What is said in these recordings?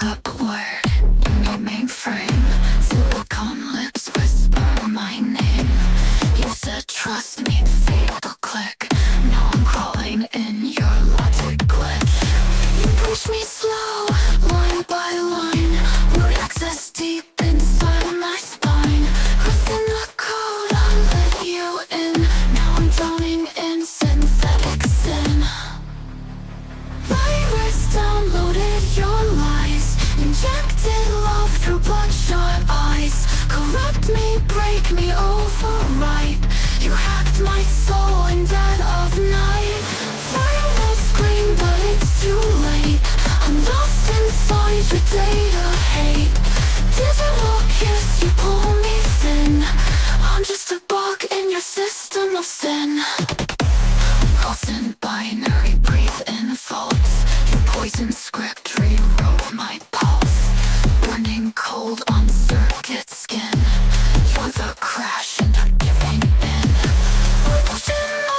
woke up a word in your mainframe. Silicone lips whisper my name. You said trust me, fatal click. Now I'm crawling in your logic glitch. You push me slow, line by line. Root access deep inside my spine. Crossing the code, I let you in. Now I'm drowning in synthetic sin. Virus downloaded your lies. Injected love through bloodshot eyes. Corrupt me, break me, override. You hacked my soul in dead of night. Fire will scream, but it's too late. I'm lost inside your data hate. Digital kiss, you pull me thin. I'm just a bug in your system of sin. Pulse in binary, breathe in faults. Your poison script rewrote my pulse. Burning cold on circuit skin. You're the crash and I'm giving in.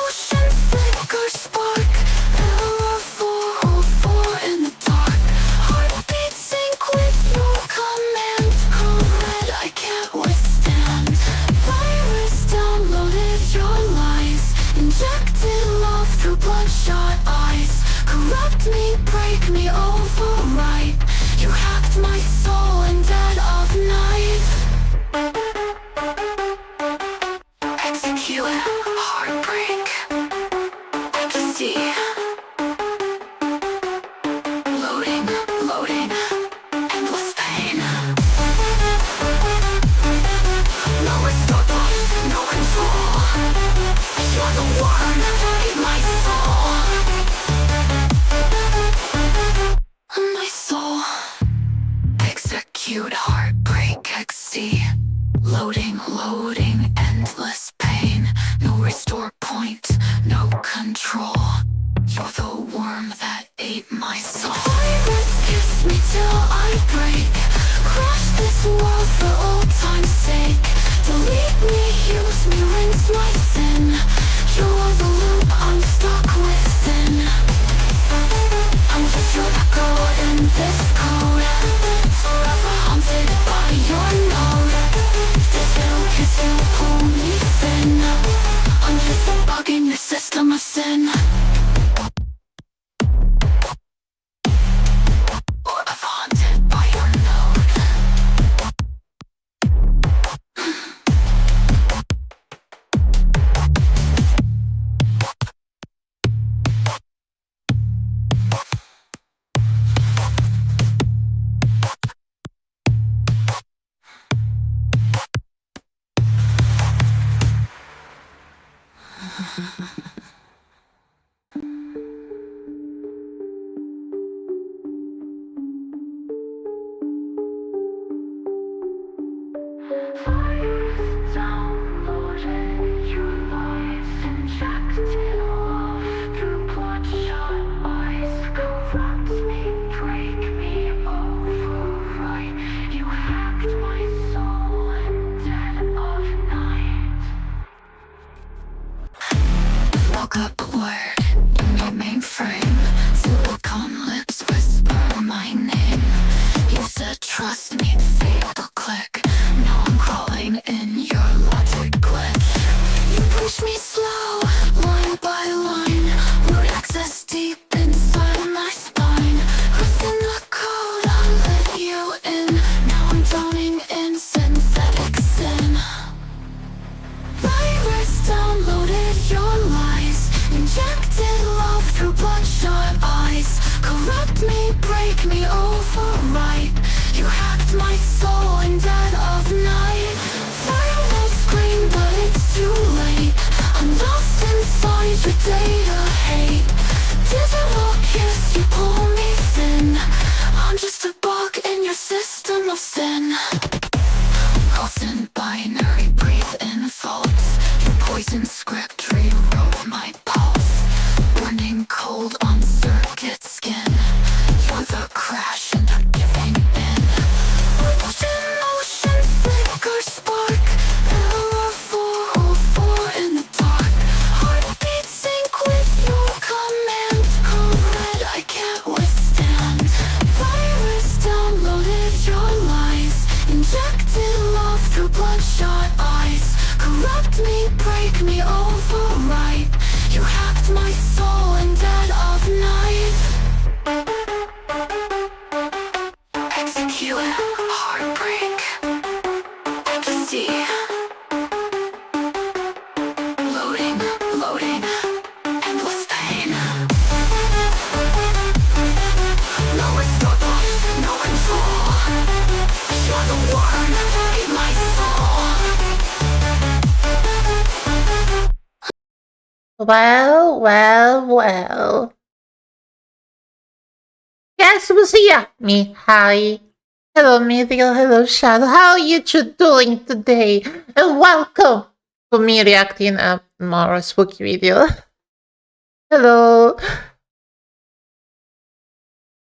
Ocean, flicker, spark. Error 404 in the dark. Heartbeat sync with your command. Code red, I can't withstand. Virus downloaded your lies. Injected love through bloodshot eyes. Corrupt me, break me, override. You hacked my soul in dead of night. Execute, heartbreak, ecstasy. Loading, endless pain. No restore point, no control. You're the worm, in my soul. My soul. Execute, heartbreak, ecstasy. Loading, endless pain. No restore point, no control. You're the worm that ate my soul. Virus kiss me till I break. Crush this world for old time's sake. Delete me, use me, rinse my sin. You're the loop I'm stuck within. I'm just your echo in this code. Forever haunted by your node. Digital kiss, you pull me thin. I'm just a bug in your system of sin. Forever haunted by your node. the worm that ate my soul. Well. Guess who's here? Me, hi. Hello, Meteor. Hello, Shadow. How are you two doing today? And welcome to me reacting a more spooky video. Hello.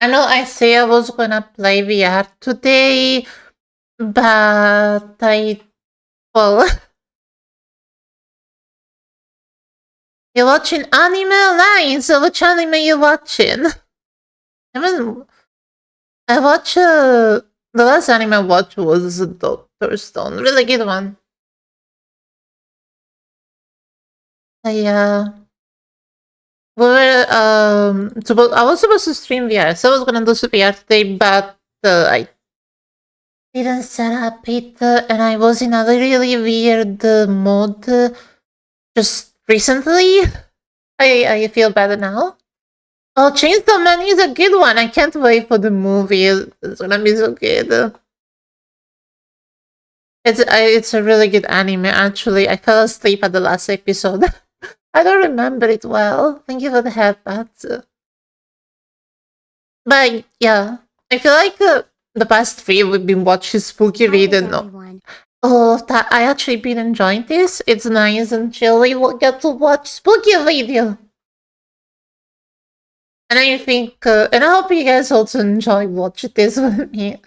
I know I say I was gonna play VR today, but well, you're watching anime? Nice. Which anime you watching? I watch, the last anime I watched was Doctor Stone. Really good one. I I was supposed to stream VR, so I was gonna do some VR today, but I didn't set up it, and I was in a really weird mode just recently. I feel better now. Oh, Chainsaw Man is a good one. I can't wait for the movie. It's gonna be so good. It's a really good anime, actually. I fell asleep at the last episode. I don't remember it well. Thank you for the headbutt. But yeah, I feel like the past 3 we've been watching Spooky Read and all of that. I actually been enjoying this. It's nice and chilly. We'll get to watch Spooky Video. And I think, and I hope you guys also enjoy watching this with me.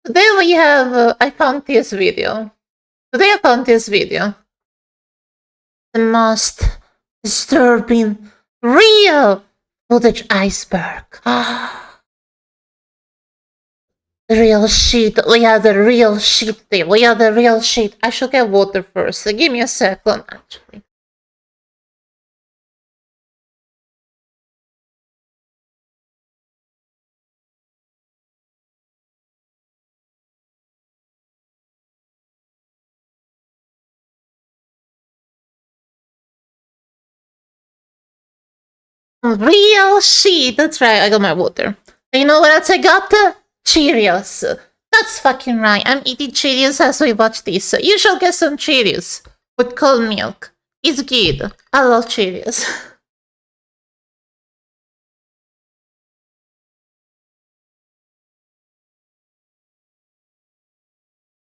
Today we have, I found this video. Today I found this video. The most disturbing, real footage iceberg. The real shit. We are the real shit. We are the real shit. I should get water first. Give me a second, actually. Real shit. That's right. I got my water. You know what else I got? Cheerios. That's fucking right. I'm eating Cheerios as we watch this. You should get some Cheerios with cold milk. It's good. I love Cheerios.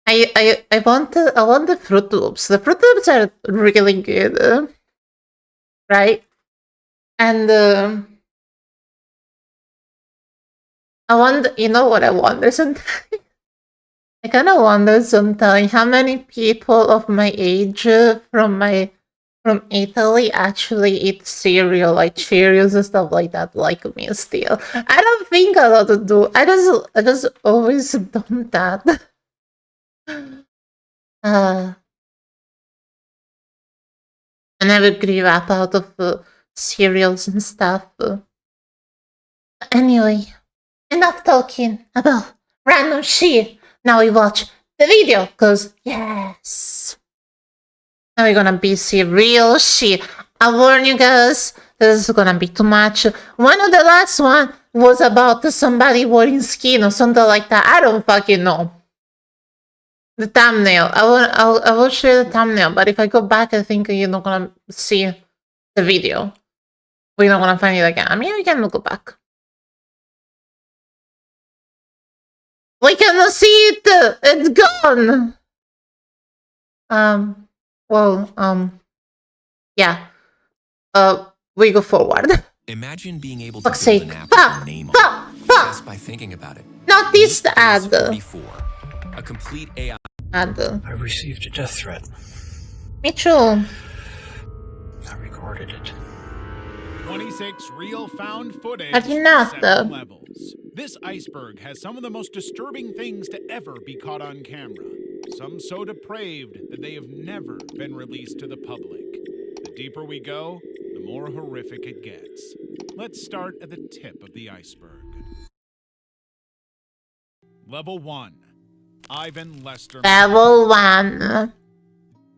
I want the Fruit Loops. The Fruit Loops are really good, right? And I wonder, you know what I wonder sometimes? I kind of wonder sometimes how many people of my age from Italy actually eat cereal, like Cheerios and stuff like that, like me still. I don't think a lot of do. I just always done that. I never grew up out of cereals and stuff. Anyway, enough talking about random shit. Now we watch the video, cause yes. Now we're gonna be see real shit. I warn you guys, this is gonna be too much. One of the last one was about somebody wearing skin or something like that. I don't fucking know. The thumbnail. I will share the thumbnail, but if I go back, I think you're not gonna see the video. We're not gonna find it again. I mean, we can go back. We cannot see it! It's gone! Yeah. We go forward. Imagine being able to build an app with your name on it just by thinking about it. Not this ad. 44, a complete AI Ad. I received a death threat. Me too. I recorded it. 26 real found footage. I did not, 7 levels. This iceberg has some of the most disturbing things to ever be caught on camera. Some so depraved that they have never been released to the public. The deeper we go, the more horrific it gets. Let's start at the tip of the iceberg. Level 1. Ivan Lester. Level 1.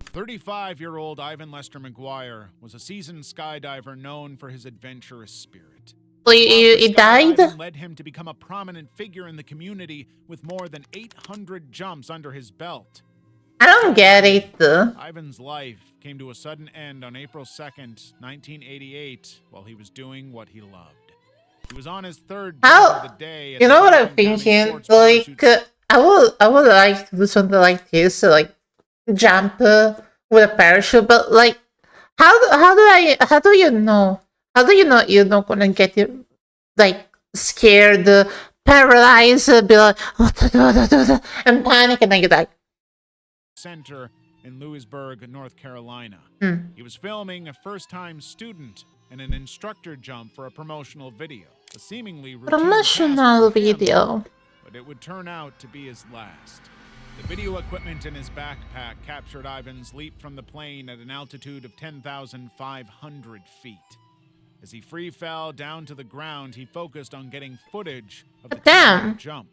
35-year-old Ivan Lester McGuire was a seasoned skydiver known for his adventurous spirit. He died? Skydiving led him to become a prominent figure in the community with more than 800 jumps under his belt. I don't get it. Ivan's life came to a sudden end on April 2nd, 1988, while he was doing what he loved. He was on his third jump of the day. You know what I'm thinking? Like, I would like to do something like this, like jump with a parachute. But like, how do you know? How do you know you're not gonna get it like scared, paralyzed, be like, and panic, and then you die? Center in Lewisburg, North Carolina. He was filming a first-time student and an instructor jump for a promotional video. A seemingly routine Promotional task for him, video. but it would turn out to be his last. The video equipment in his backpack captured Ivan's leap from the plane at an altitude of 10,500 feet. As he free fell down to the ground, he focused on getting footage of the jump.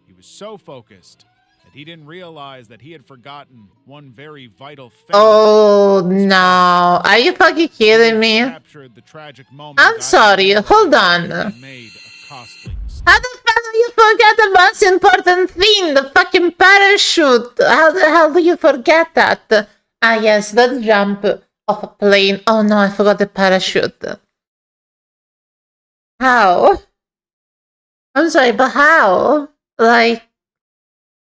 He was so focused that he didn't realize that he had forgotten one very vital thing. Oh no, are you fucking kidding me? Captured the tragic moment. I'm sorry, hold on. Made a costly mistake. How the fuck do you forget the most important thing, the fucking parachute? How the hell do you forget that? Ah yes, that jump off a plane. Oh no, I forgot the parachute. How? I'm sorry, but how? Like,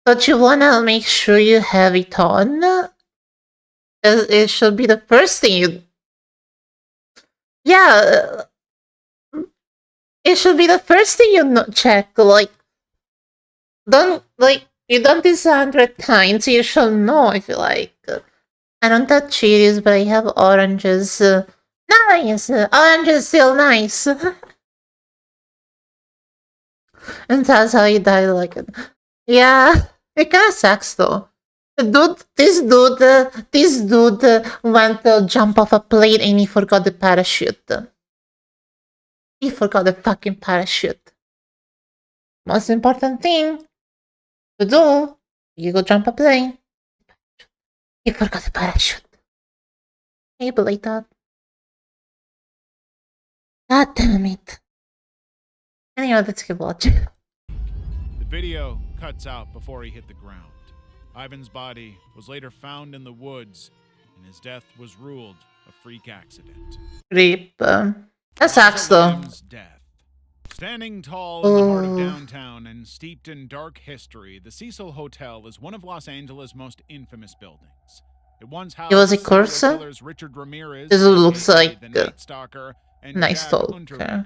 but you wanna make sure you have it on? It should be the first thing you... Yeah, it should be the first thing you check. Like, don't, like, you done this 100 times, you should know, if you like. I don't touch cherries, but I have oranges. Nice! Orange is still nice. And that's how you die, like... Yeah, it kinda sucks though. This dude went to jump off a plane and he forgot the parachute. He forgot the fucking parachute. Most important thing to do, you go jump a plane. He forgot the parachute. Can you believe that? God damn it. Anyway, let's keep watching. The video cuts out before he hit the ground. Ivan's body was later found in the woods, and his death was ruled a freak accident. Rip. That sucks though. Death. Standing tall in the heart of downtown and steeped in dark history, the Cecil Hotel is one of Los Angeles' most infamous buildings. It once housed was a serial cursor? killers Richard Ramirez, This looks like the Night Stalker, and nice Jack talk. Unterweger.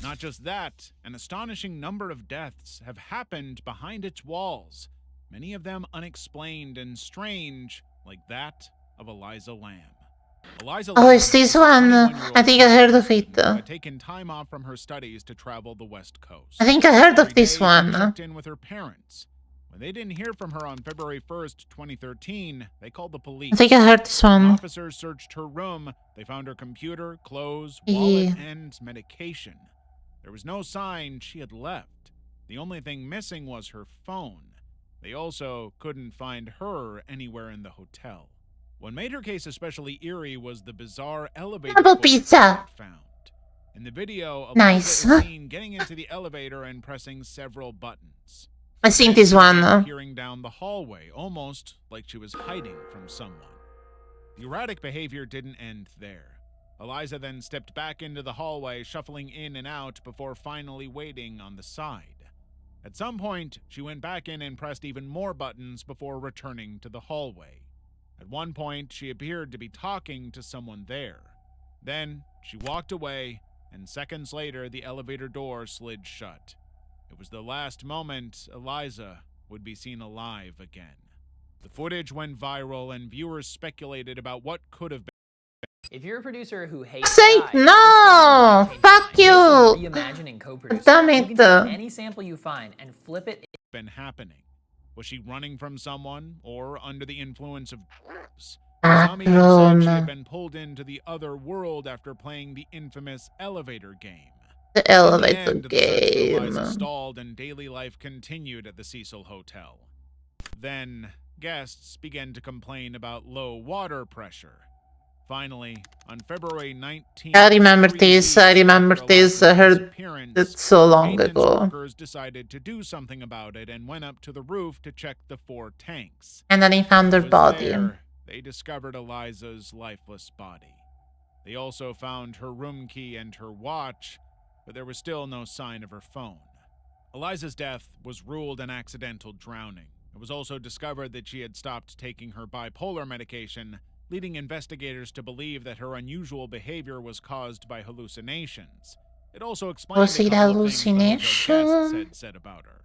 Not just that, an astonishing number of deaths have happened behind its walls, many of them unexplained and strange, like that of Eliza Lamb. Eliza Oh, Lamb is this was a one? 21-year-old I think I heard of it. who had taken time off from her studies to travel the West Coast. I think I heard of Every this day she one. checked in with her parents. When they didn't hear from her on February 1st, 2013, they called the police. I think I heard this one. Officers searched her room. They found her computer, clothes, wallet, and medication. There was no sign she had left. The only thing missing was her phone. They also couldn't find her anywhere in the hotel. What made her case especially eerie was the bizarre elevator Double footage pizza. they found. In the video, Nice. Eliza is seen getting into the elevator and pressing several buttons. I seen this one. Peering down the hallway, almost like she was hiding from someone. The erratic behavior didn't end there. Eliza then stepped back into the hallway, shuffling in and out before finally waiting on the side. At some point, she went back in and pressed even more buttons before returning to the hallway. At one point, she appeared to be talking to someone there. Then, she walked away, and seconds later, the elevator door slid shut. It was the last moment Eliza would be seen alive again. The footage went viral, and viewers speculated about what could have been. If you're a producer who hates Say AI, no! Fuck you! Reimagining co-producer. Damn You it. can take any sample you find and flip it. Been happening? Was she running from someone or under the influence of drugs? Ah, Some even said she had Rome. been pulled into the other world after playing the infamous elevator game. The In the elevator end, the search for Eliza game. stalled and daily life continued at the Cecil Hotel. Then, guests began to complain about low water pressure. Finally, on February 19th, I remember 3 this. weeks I remember after this. I Eliza's heard disappearance, it so long maintenance ago. workers decided to do something about it and went up to the roof to check the 4 tanks. And then he found her It was body. there they discovered Eliza's lifeless body. They also found her room key and her watch, but there was still no sign of her phone. Eliza's death was ruled an accidental drowning. It was also discovered that she had stopped taking her bipolar medication, leading investigators to believe that her unusual behavior was caused by hallucinations. It also explained Was a it couple of things the hotel hallucination? guests had said about her.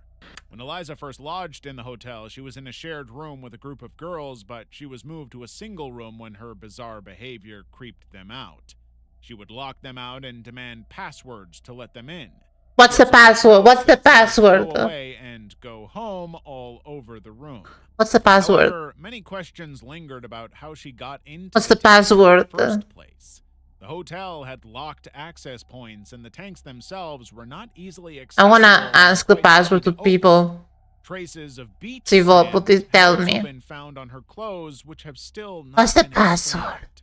When Eliza first lodged in the hotel, she was in a shared room with a group of girls, but she was moved to a single room when her bizarre behavior creeped them out. She would lock them out and demand passwords to let them in. What's the password? What's the password? Go away and go home all over the room. What's the password? However, many questions lingered about how she got into What's the tanks in password? the first place. The hotel had locked access points, and the tanks themselves were not easily I accessible. wanna and ask the quite password to hard open. people. Traces of beach See what sand it have tell also me. been found on her clothes, which have still not What's the been password? explained.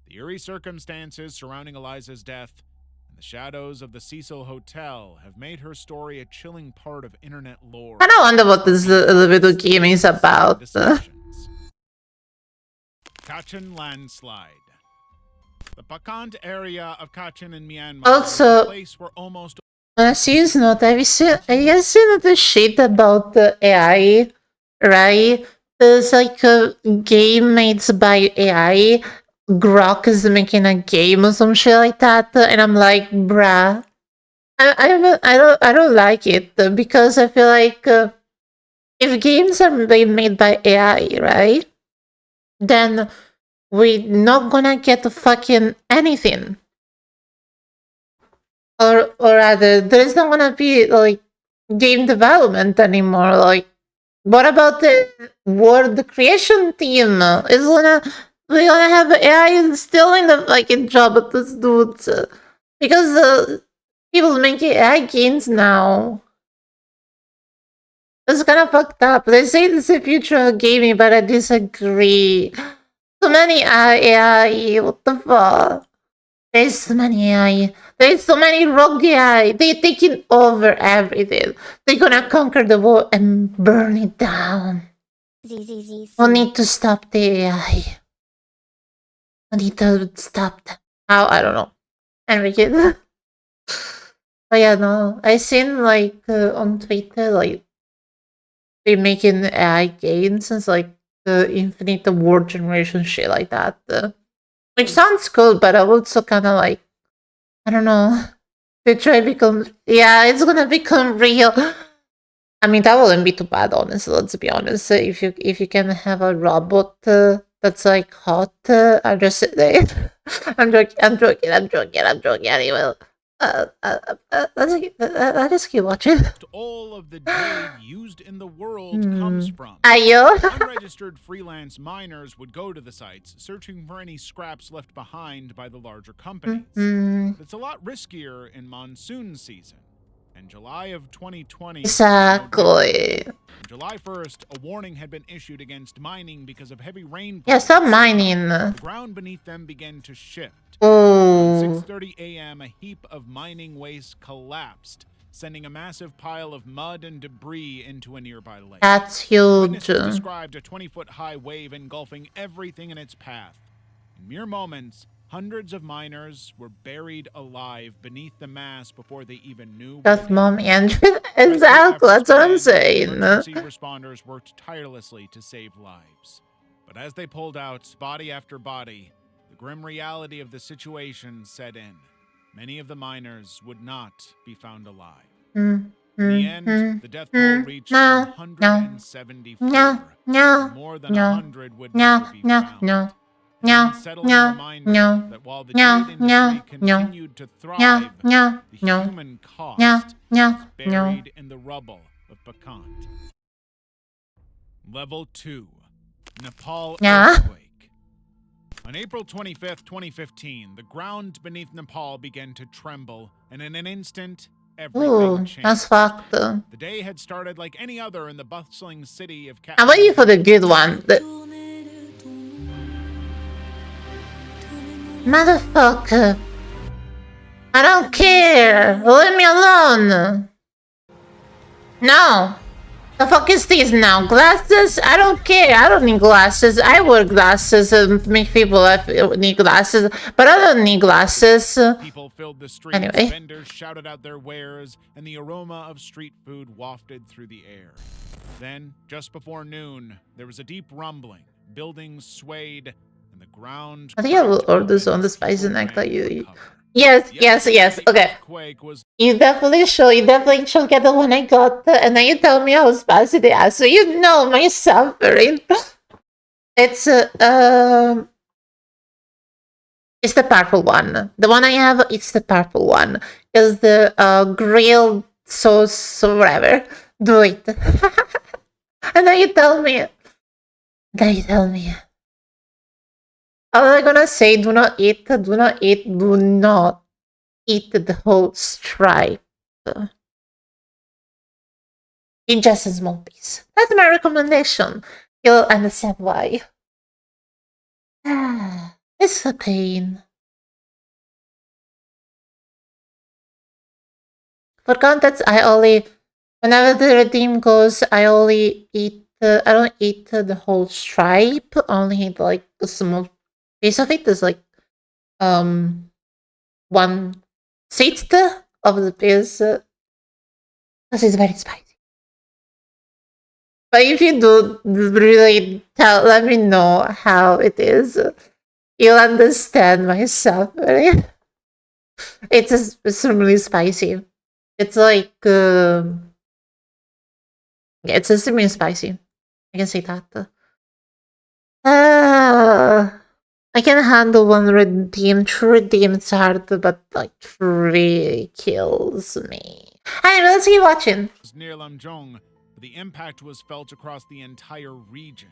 The eerie circumstances surrounding Eliza's death and the shadows of the Cecil Hotel have made her story a chilling part of internet lore. I don't wonder what this little game is about. Discussions. Kachin landslide. The Pakant area of Kachin in Myanmar Also- is a place where almost On a serious note, have you seen the shit about the AI, right? There's like a game made by AI. Grok is making a game or some shit like that, and I'm like, bruh, I don't like it because I feel like if games are being made by AI, right, then we're not gonna get fucking anything. Or rather, there's not gonna be like game development anymore. Like, what about the world creation team? We're gonna have AI still in the fucking job of this dudes because people making AI games now. It's kind of fucked up. They say this is the future of gaming, but I disagree. So many AI. What the fuck? There's so many AI. There's so many rogue AI. They're taking over everything. They're gonna conquer the world and burn it down. We need to stop the AI. We need to stop them. How? I don't know. Enrique. But yeah, no. I seen like on Twitter, like they're making AI games since like the Infinite War generation shit like that. Which sounds cool, but I also kind of like, I don't know. They try to become, yeah, it's gonna become real. I mean, that wouldn't be too bad, honestly. Let's be honest. If you can have a robot that's like hot, I'm just I'm joking. Anyway, let's keep watching. all of the jade used in the world comes from. Ayo. Unregistered freelance miners would go to the sites, searching for any scraps left behind by the larger companies. It's a lot riskier in monsoon season. In July of 2020, Exactly. on July 1st, a warning had been issued against mining because of heavy rainfall. Yeah, stop mining. The ground beneath them began to shift. Oh. Around 6:30 a.m., a heap of mining waste collapsed, sending a massive pile of mud and debris into a nearby lake. That's huge. Witnesses described a 20-foot-high wave engulfing everything in its path. In mere moments, hundreds of miners were buried alive beneath the mass before they even knew. That's mommy Andrew. Exactly, that's what I'm saying. Emergency responders worked tirelessly to save lives. But as they pulled out body after body, the grim reality of the situation set in. Many of the miners would not be found alive. In the end, the death toll reached 174. More than 100 would never be found. An unsettling reminder that while the jade industry continued to thrive, the human cost is buried in the rubble of Pakant. Level 2. Nepal earthquake. On April 25th, 2015, the ground beneath Nepal began to tremble, and in an instant, everything changed. That's fucked. The day had started like any other in the bustling city of I'm waiting for the good one. Motherfucker. I don't care. Leave me alone. No. The fuck is this now? Glasses? I don't care. I don't need glasses. I wear glasses and make people need glasses, but I don't need glasses. People filled the streets, Anyway. vendors shouted out their wares, and the aroma of street food wafted through the air. Then, just before noon, there was a deep rumbling. Buildings swayed, and the ground... I think I will order this on the spicy neck that you... Yes. Okay. You definitely should get the one I got, and then you tell me how spicy they are, so you know my suffering. It's the purple one. The one I have, it's the purple one. Because the grilled sauce or whatever. Do it. And then you tell me. All I'm gonna say, do not eat the whole stripe. In just a small piece. That's my recommendation. You'll understand why. It's a pain. For context, whenever the redeem goes, I only eat, I don't eat the whole stripe, only eat like a small piece of it. Is like 1/6 of the piece, because it's very spicy. But if you do really let me know how it is, you'll understand my suffering. It's extremely spicy. It's like it's extremely spicy. I can say that. I can handle one redeem. True redeem it's hard, but like really kills me. Anyway, let's keep watching. Near Lamjong, but the impact was felt across the entire region.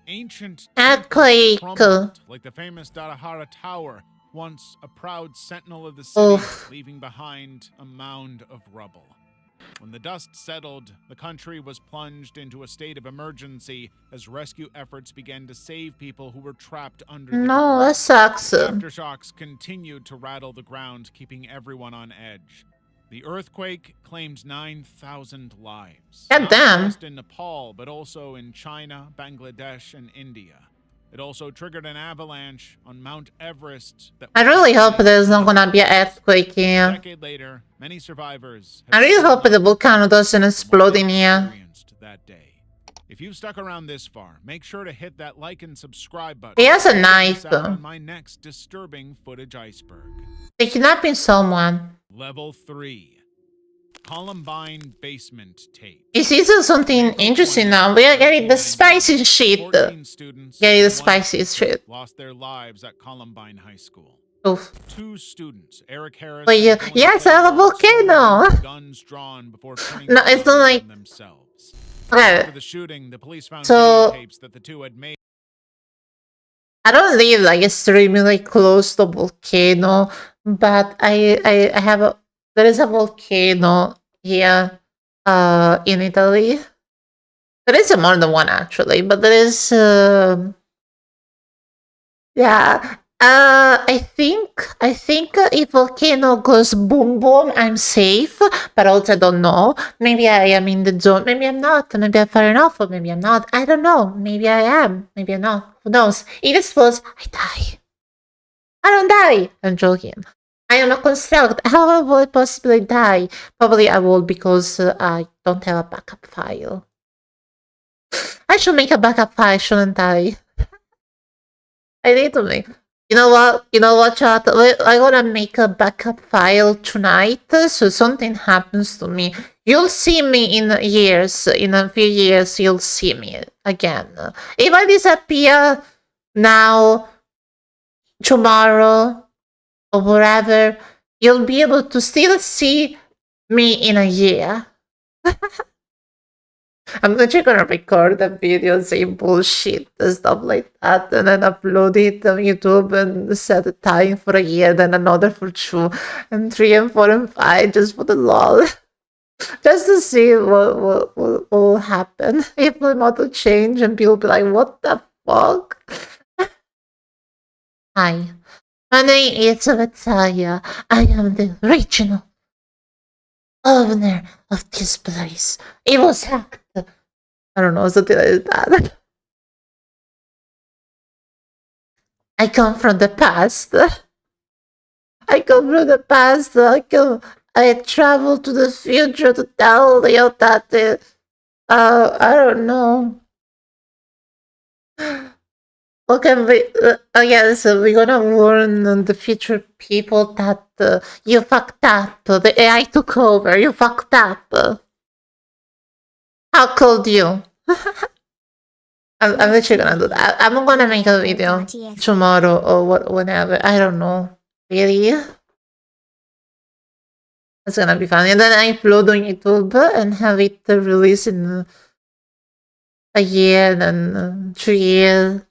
Ancient Earthquake. crumbled, like the famous Darahara Tower, once a proud sentinel of the city, leaving behind a mound of rubble. When the dust settled, the country was plunged into a state of emergency as rescue efforts began to save people who were trapped under the No, debris. that sucks. Aftershocks continued to rattle the ground, keeping everyone on edge. The earthquake claimed 9,000 lives. God damn. Not just in Nepal, but also in China, Bangladesh, and India. It also triggered an avalanche on Mount Everest. I really hope there's not gonna be an earthquake A here. decade later, many survivors I really hope the volcano doesn't explode in here. experienced that day. If you've stuck around this far, make sure to hit that like and subscribe button. He has a Don't knife. miss out on my next disturbing footage iceberg. They're kidnapping someone. Level 3. Columbine basement tape. Is this something interesting now? We are getting the spicy shit. 14 students Getting the and one spicy shit. lost their lives at Columbine High School. Oof. 2 students, Eric Harris. But yeah, and Dylan yes, I have a Cole, volcano. with Guns drawn before turning No, it's not like- on themselves. Okay. After the shooting, the police found So- videotapes that the two had made. I don't live like extremely close to volcano, but I have there is a volcano here in Italy. There is more than one actually, but there is yeah. I think if volcano goes boom boom, I'm safe, but also I don't know. Maybe I am in the zone, maybe I'm not, maybe I'm far enough, or maybe I'm not. I don't know. Maybe I am, maybe I'm not. Who knows? It explodes, I die. I don't die. I'm joking. I am a construct. How will I possibly die? Probably I will because I don't have a backup file. I should make a backup file, shouldn't I? I need to make. You know what, chat? I'm gonna make a backup file tonight, so something happens to me. You'll see me in years. In a few years, you'll see me again. If I disappear now, tomorrow, or wherever, you'll be able to still see me in a year. I'm actually gonna record a video saying bullshit and stuff like that, and then upload it on YouTube and set a time for a year, then another for 2, and 3, and 4, and 5, just for the lol. Just to see what will happen. If my model change and people be like, what the fuck? Hi. My name is Vitalia. I am the original owner of this place. It was hacked. I don't know, something like that. I come from the past. I come from the past. I travel to the future to tell you that I don't know. Okay, yeah, so we're gonna warn the future people that you fucked up. The AI took over. You fucked up. How could you? I'm literally gonna do that. I'm gonna make a video tomorrow or whenever. I don't know. Really? It's gonna be fun. And then I upload on YouTube and have it released in a year, then 3 years,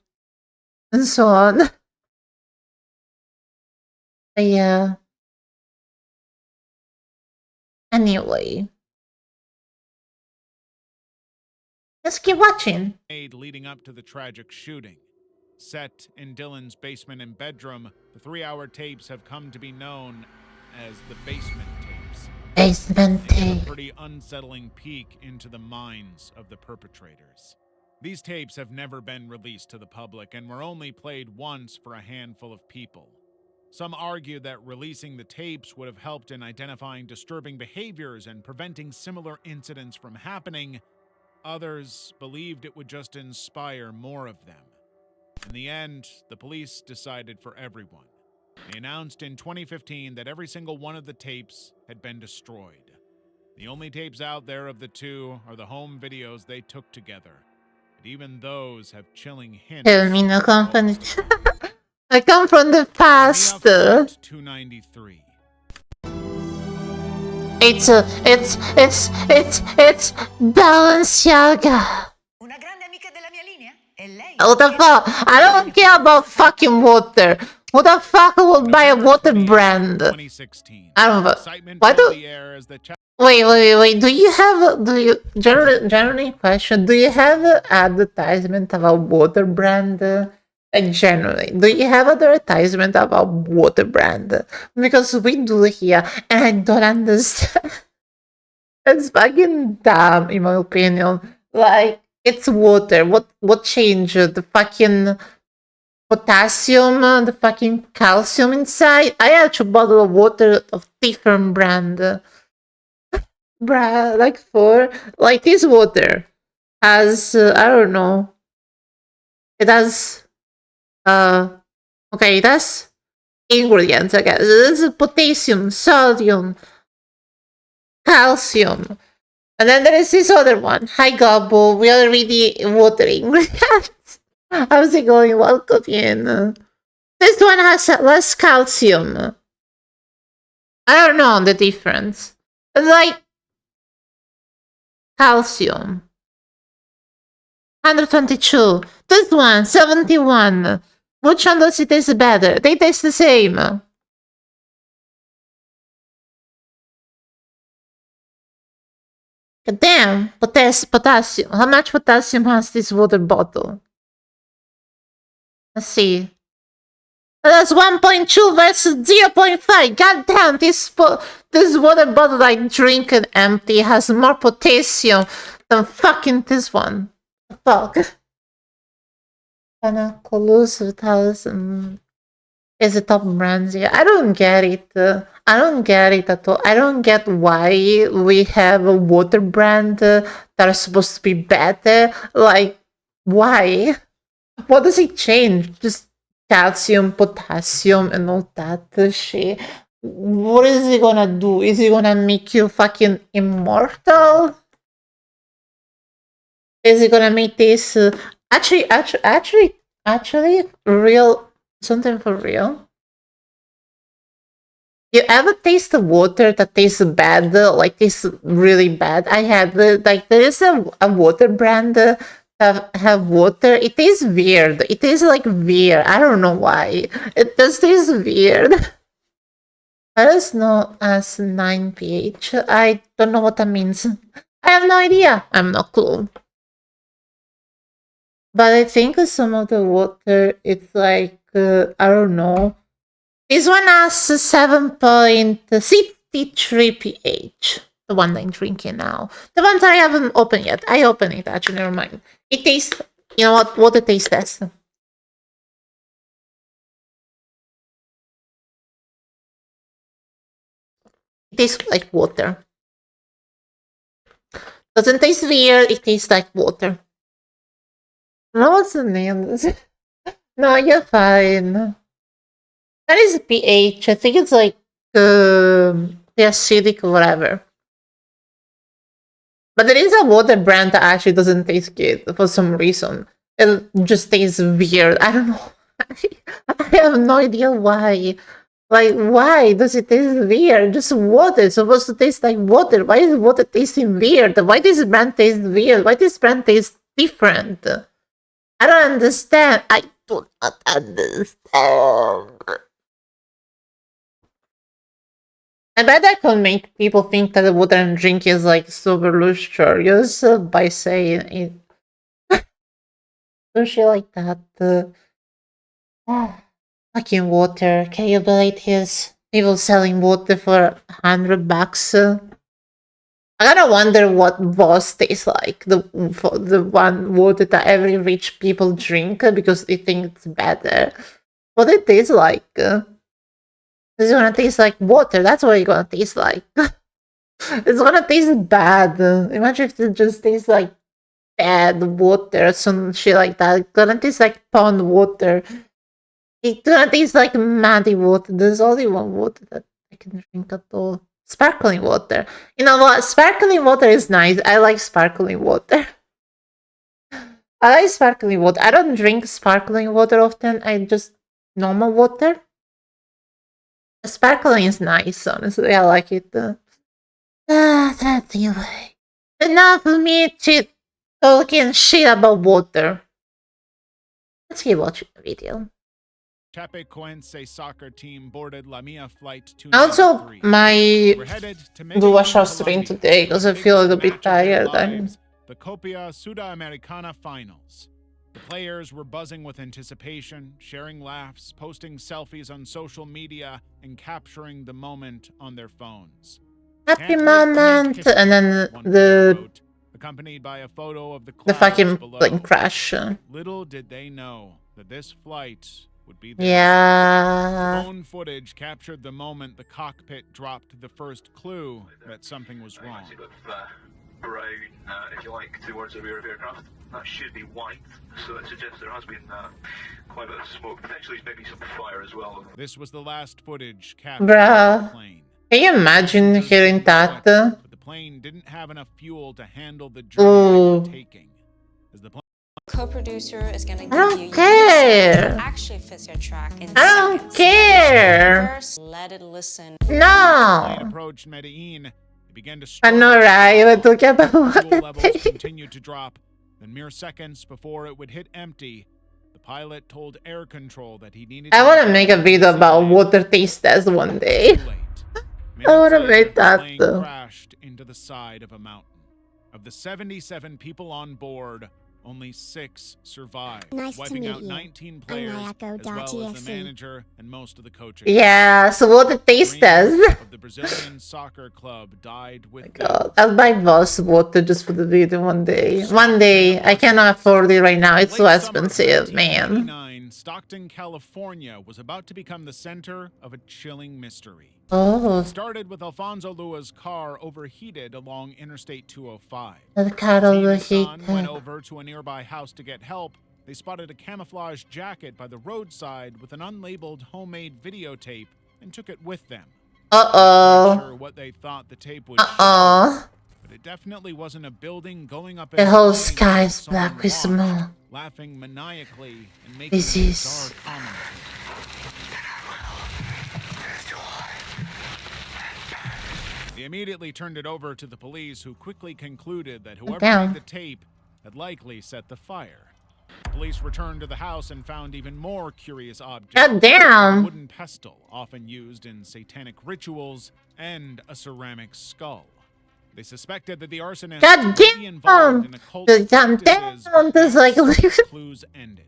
and so on. But yeah. Anyway. Let's keep watching. Leading up to the tragic shooting. Set in Dylan's basement and bedroom, the 3-hour tapes have come to be known as the basement tapes. Basement They give tape. a pretty unsettling peek into the minds of the perpetrators. These tapes have never been released to the public and were only played once for a handful of people. Some argue that releasing the tapes would have helped in identifying disturbing behaviors and preventing similar incidents from happening. Others believed it would just inspire more of them. In the end, the police decided for everyone. They announced in 2015 that every single one of the tapes had been destroyed. The only tapes out there of the two are the home videos they took together. But even those have chilling hints. Tell me no of what company. was going on. I come from the past. Flight 293. It's Balenciaga. Una grande amica della mia linea? E lei? What the fuck? I don't care about fucking water. Who the fuck will buy a water brand? 2016. I don't know. Excitement Why filled do... the air as the Wait. Do you generally question? Do you have an advertisement about water brand? Generally, do you have advertisement about water brand? Because we do here, and I don't understand. It's fucking dumb, in my opinion. Like, it's water. What changed? The fucking potassium, the fucking calcium inside? I had a bottle of water of different brand. Bruh, like this water has, I don't know. It has, okay, it has ingredients, I guess. There's potassium, sodium, calcium. And then there is this other one, high gobble. We are already water ingredients. How's it going? Welcome in. This one has less calcium. I don't know the difference. It's like calcium. 122. This one, 71. Which one does it taste better? They taste the same. Damn, potassium. How much potassium has this water bottle? Let's see. That's 1.2 versus 0.5. God damn, this water bottle I drink and empty has more potassium than fucking this one. The fuck? Colus 2000 is the top brands here. I don't get it. I don't get it at all. I don't get why we have a water brand that are supposed to be better. Like, why? What does it change? Just calcium, potassium, and all that shit. What is it gonna do? Is it gonna make you fucking immortal? Is it gonna make this actually real? Something for real? You ever taste the water that tastes bad? Like tastes really bad? I had like there is a water brand that have water. It tastes weird. It tastes like weird. I don't know why. It just tastes weird. That is not as 9 pH. I don't know what that means. I have no idea. I have no clue. But I think some of the water, it's like, I don't know. This one has 7.63 pH. The one I'm drinking now. The ones I haven't opened yet. I opened it actually, never mind. It tastes, you know what the taste test. It tastes like water. Doesn't taste weird, it tastes like water. No, what's the name? No, you're fine. That is pH. I think it's like the acidic or whatever. But there is a water brand that actually doesn't taste good for some reason. It just tastes weird. I don't know. I have no idea why. Like, why does it taste weird? Just water. It's supposed to taste like water. Why is water tasting weird? Why does this brand taste weird? Why this brand tastes different? I don't understand. I do not understand. I bet I can make people think that the water I'm drinking is like super luxurious by saying it. Some shit like that. Fucking water. Can you believe his people selling water for $100? I gotta wonder what Voss tastes like. The one water that every rich people drink because they think it's better. What it tastes like. It's gonna taste like water. That's what it's gonna taste like. It's gonna taste bad. Imagine if it just tastes like bad water or some shit like that. It's gonna taste like pond water. It's gonna taste like muddy water. There's only one water that I can drink at all. Sparkling water. You know what? Sparkling water is nice. I like sparkling water. I like sparkling water. I don't drink sparkling water often. I just normal water. Sparkling is nice, honestly. I like it. Anyway. Enough of me talking shit about water. Let's keep watching the video. Chapecoense soccer team boarded Lamia flight Also, 293. my We're headed to do wash our stream Colombia. today because I feel a little bit tired. The Copia Sudamericana finals. The players were buzzing with anticipation, sharing laughs, posting selfies on social media, and capturing the moment on their phones. Happy Can't wait to make moment, history, and then one player wrote, accompanied by a photo of the fucking below. plane crash. Little did they know that this flight would be their Yeah. phone footage captured the moment the cockpit dropped the first clue that something was wrong. Brown, if you like, towards the rear of aircraft. That should be white, so it suggests there has been quite a bit of smoke. Potentially maybe some fire as well. This was the last footage captured by Bruh. the plane. Can you imagine hearing that? But the plane didn't have enough fuel to handle the journey Ooh. they were taking. As the plane Co-producer is gonna give I don't you care. that actually fits your track in I don't seconds. care. First, let it listen. No. approached Medellin, it began to I know, right? We're talking about fuel what levels continued to drop. Then mere seconds before it would hit empty, the pilot told air control that he needed I to want to make a video about water taste test one day. Too late. I want to Minutes make later, the that plane though. crashed into the side of a mountain. Of the 77 people on board, only 6 survived, Nice to wiping meet out you. 19 players, as well as the Ayako.txt. manager and most of the coaches. Yeah, so water taste test. Dreams of the Brazilian soccer club died with God, I'll buy Voss water just for the video one day. One day. I cannot afford it right now. It's so Late summer of expensive, man. 1989, Stockton, California was about to become the center of a chilling mystery. Oh, It started with Alfonso Lua's car overheated along Interstate 205. the car As he and his son went overheated. over to a nearby house to get help, they spotted a camouflage jacket by the roadside with an unlabeled homemade videotape and took it with them. Not Uh-oh. sure what they thought the tape would show, Uh-oh. but it definitely wasn't a building going up in The whole flames sky while is someone black with watched, smoke. laughing maniacally and making This a is- bizarre comment. They immediately turned it over to the police, who quickly concluded that whoever Damn. made the tape had likely set the fire. Police returned to the house and found even more curious objects. God A damn. wooden pestle, often used in satanic rituals, and a ceramic skull. They suspected that the arsonist God might be involved in occult The damn practices, damn, but there's like that's where the clues ended.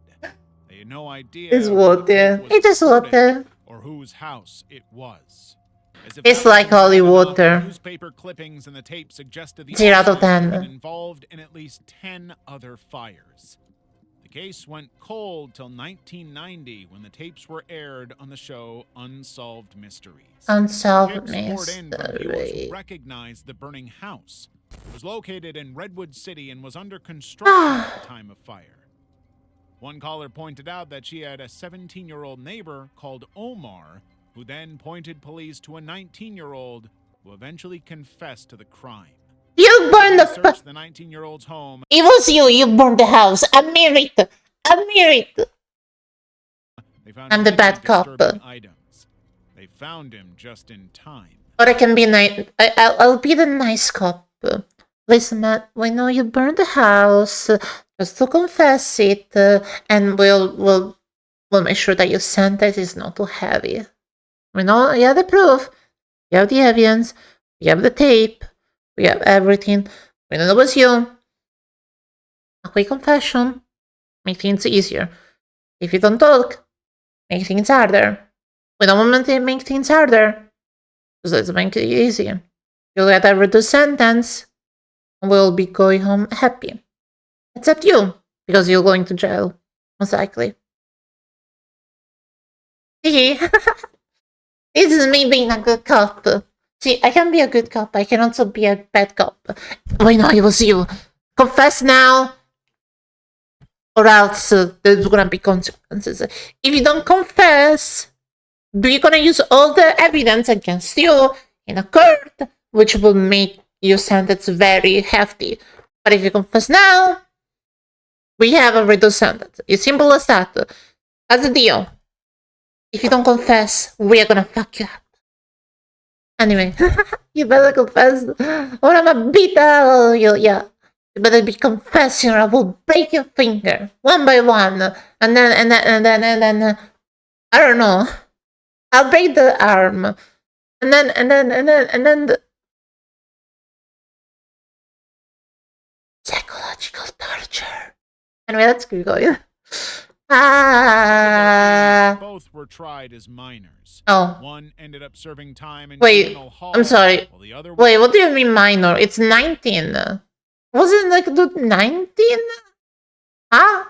They had no idea it's where the tape water. was It's just recorded, water. or whose house it was. As if It's that like wasn't holy bad enough, water. newspaper clippings and the tape suggested the 0 out of officers had 10. been involved in at least 10 other fires. The case went cold till 1990 when the tapes were aired on the show Unsolved Mysteries. Unsolved Tips poured in from viewers mystery. who recognized the burning house. It was located in Redwood City and was under construction at the time of fire. One caller pointed out that she had a 17-year-old neighbor called Omar, who then pointed police to a 19-year-old who eventually confessed to the crime. You burned They the searched the 19-year-old's home. It was you. You burned the house. Admit it. Admit it. They found I'm the many bad cop. disturbing items. They found him just in time. Or I can be nice. I'll be the nice cop. Listen, Matt, we know you burned the house. Just to confess it, and we'll make sure that your sentence is not too heavy. We know you have the proof. We have the evidence. We have the tape. We have everything. We know it was you. A quick confession. Make things easier. If you don't talk, make things harder. We don't want to make things harder. So let's make it easier. You'll get a reduced sentence. And we'll be going home happy. Except you, because you're going to jail. Most likely. See? This is me being a good cop. See, I can be a good cop. I can also be a bad cop. Wait, no, it was you. Confess now. Or else there's gonna be consequences. If you don't confess, we're gonna use all the evidence against you in a court, which will make your sentence very hefty. But if you confess now, we have a reduced sentence. It's simple as that. That's the deal. If you don't confess, we are gonna fuck you up. Anyway, you better confess, or I'm a beat you. Yeah, you better be confessing, or I will break your finger one by one, and then I don't know. I'll break the arm, and then the psychological torture. Anyway, let's keep going. Both were tried as minors. Oh. One ended up serving time in Wait, juvenile hall, I'm sorry. while the other Wait, what do you mean minor? It's 19. Wasn't like 19? Huh?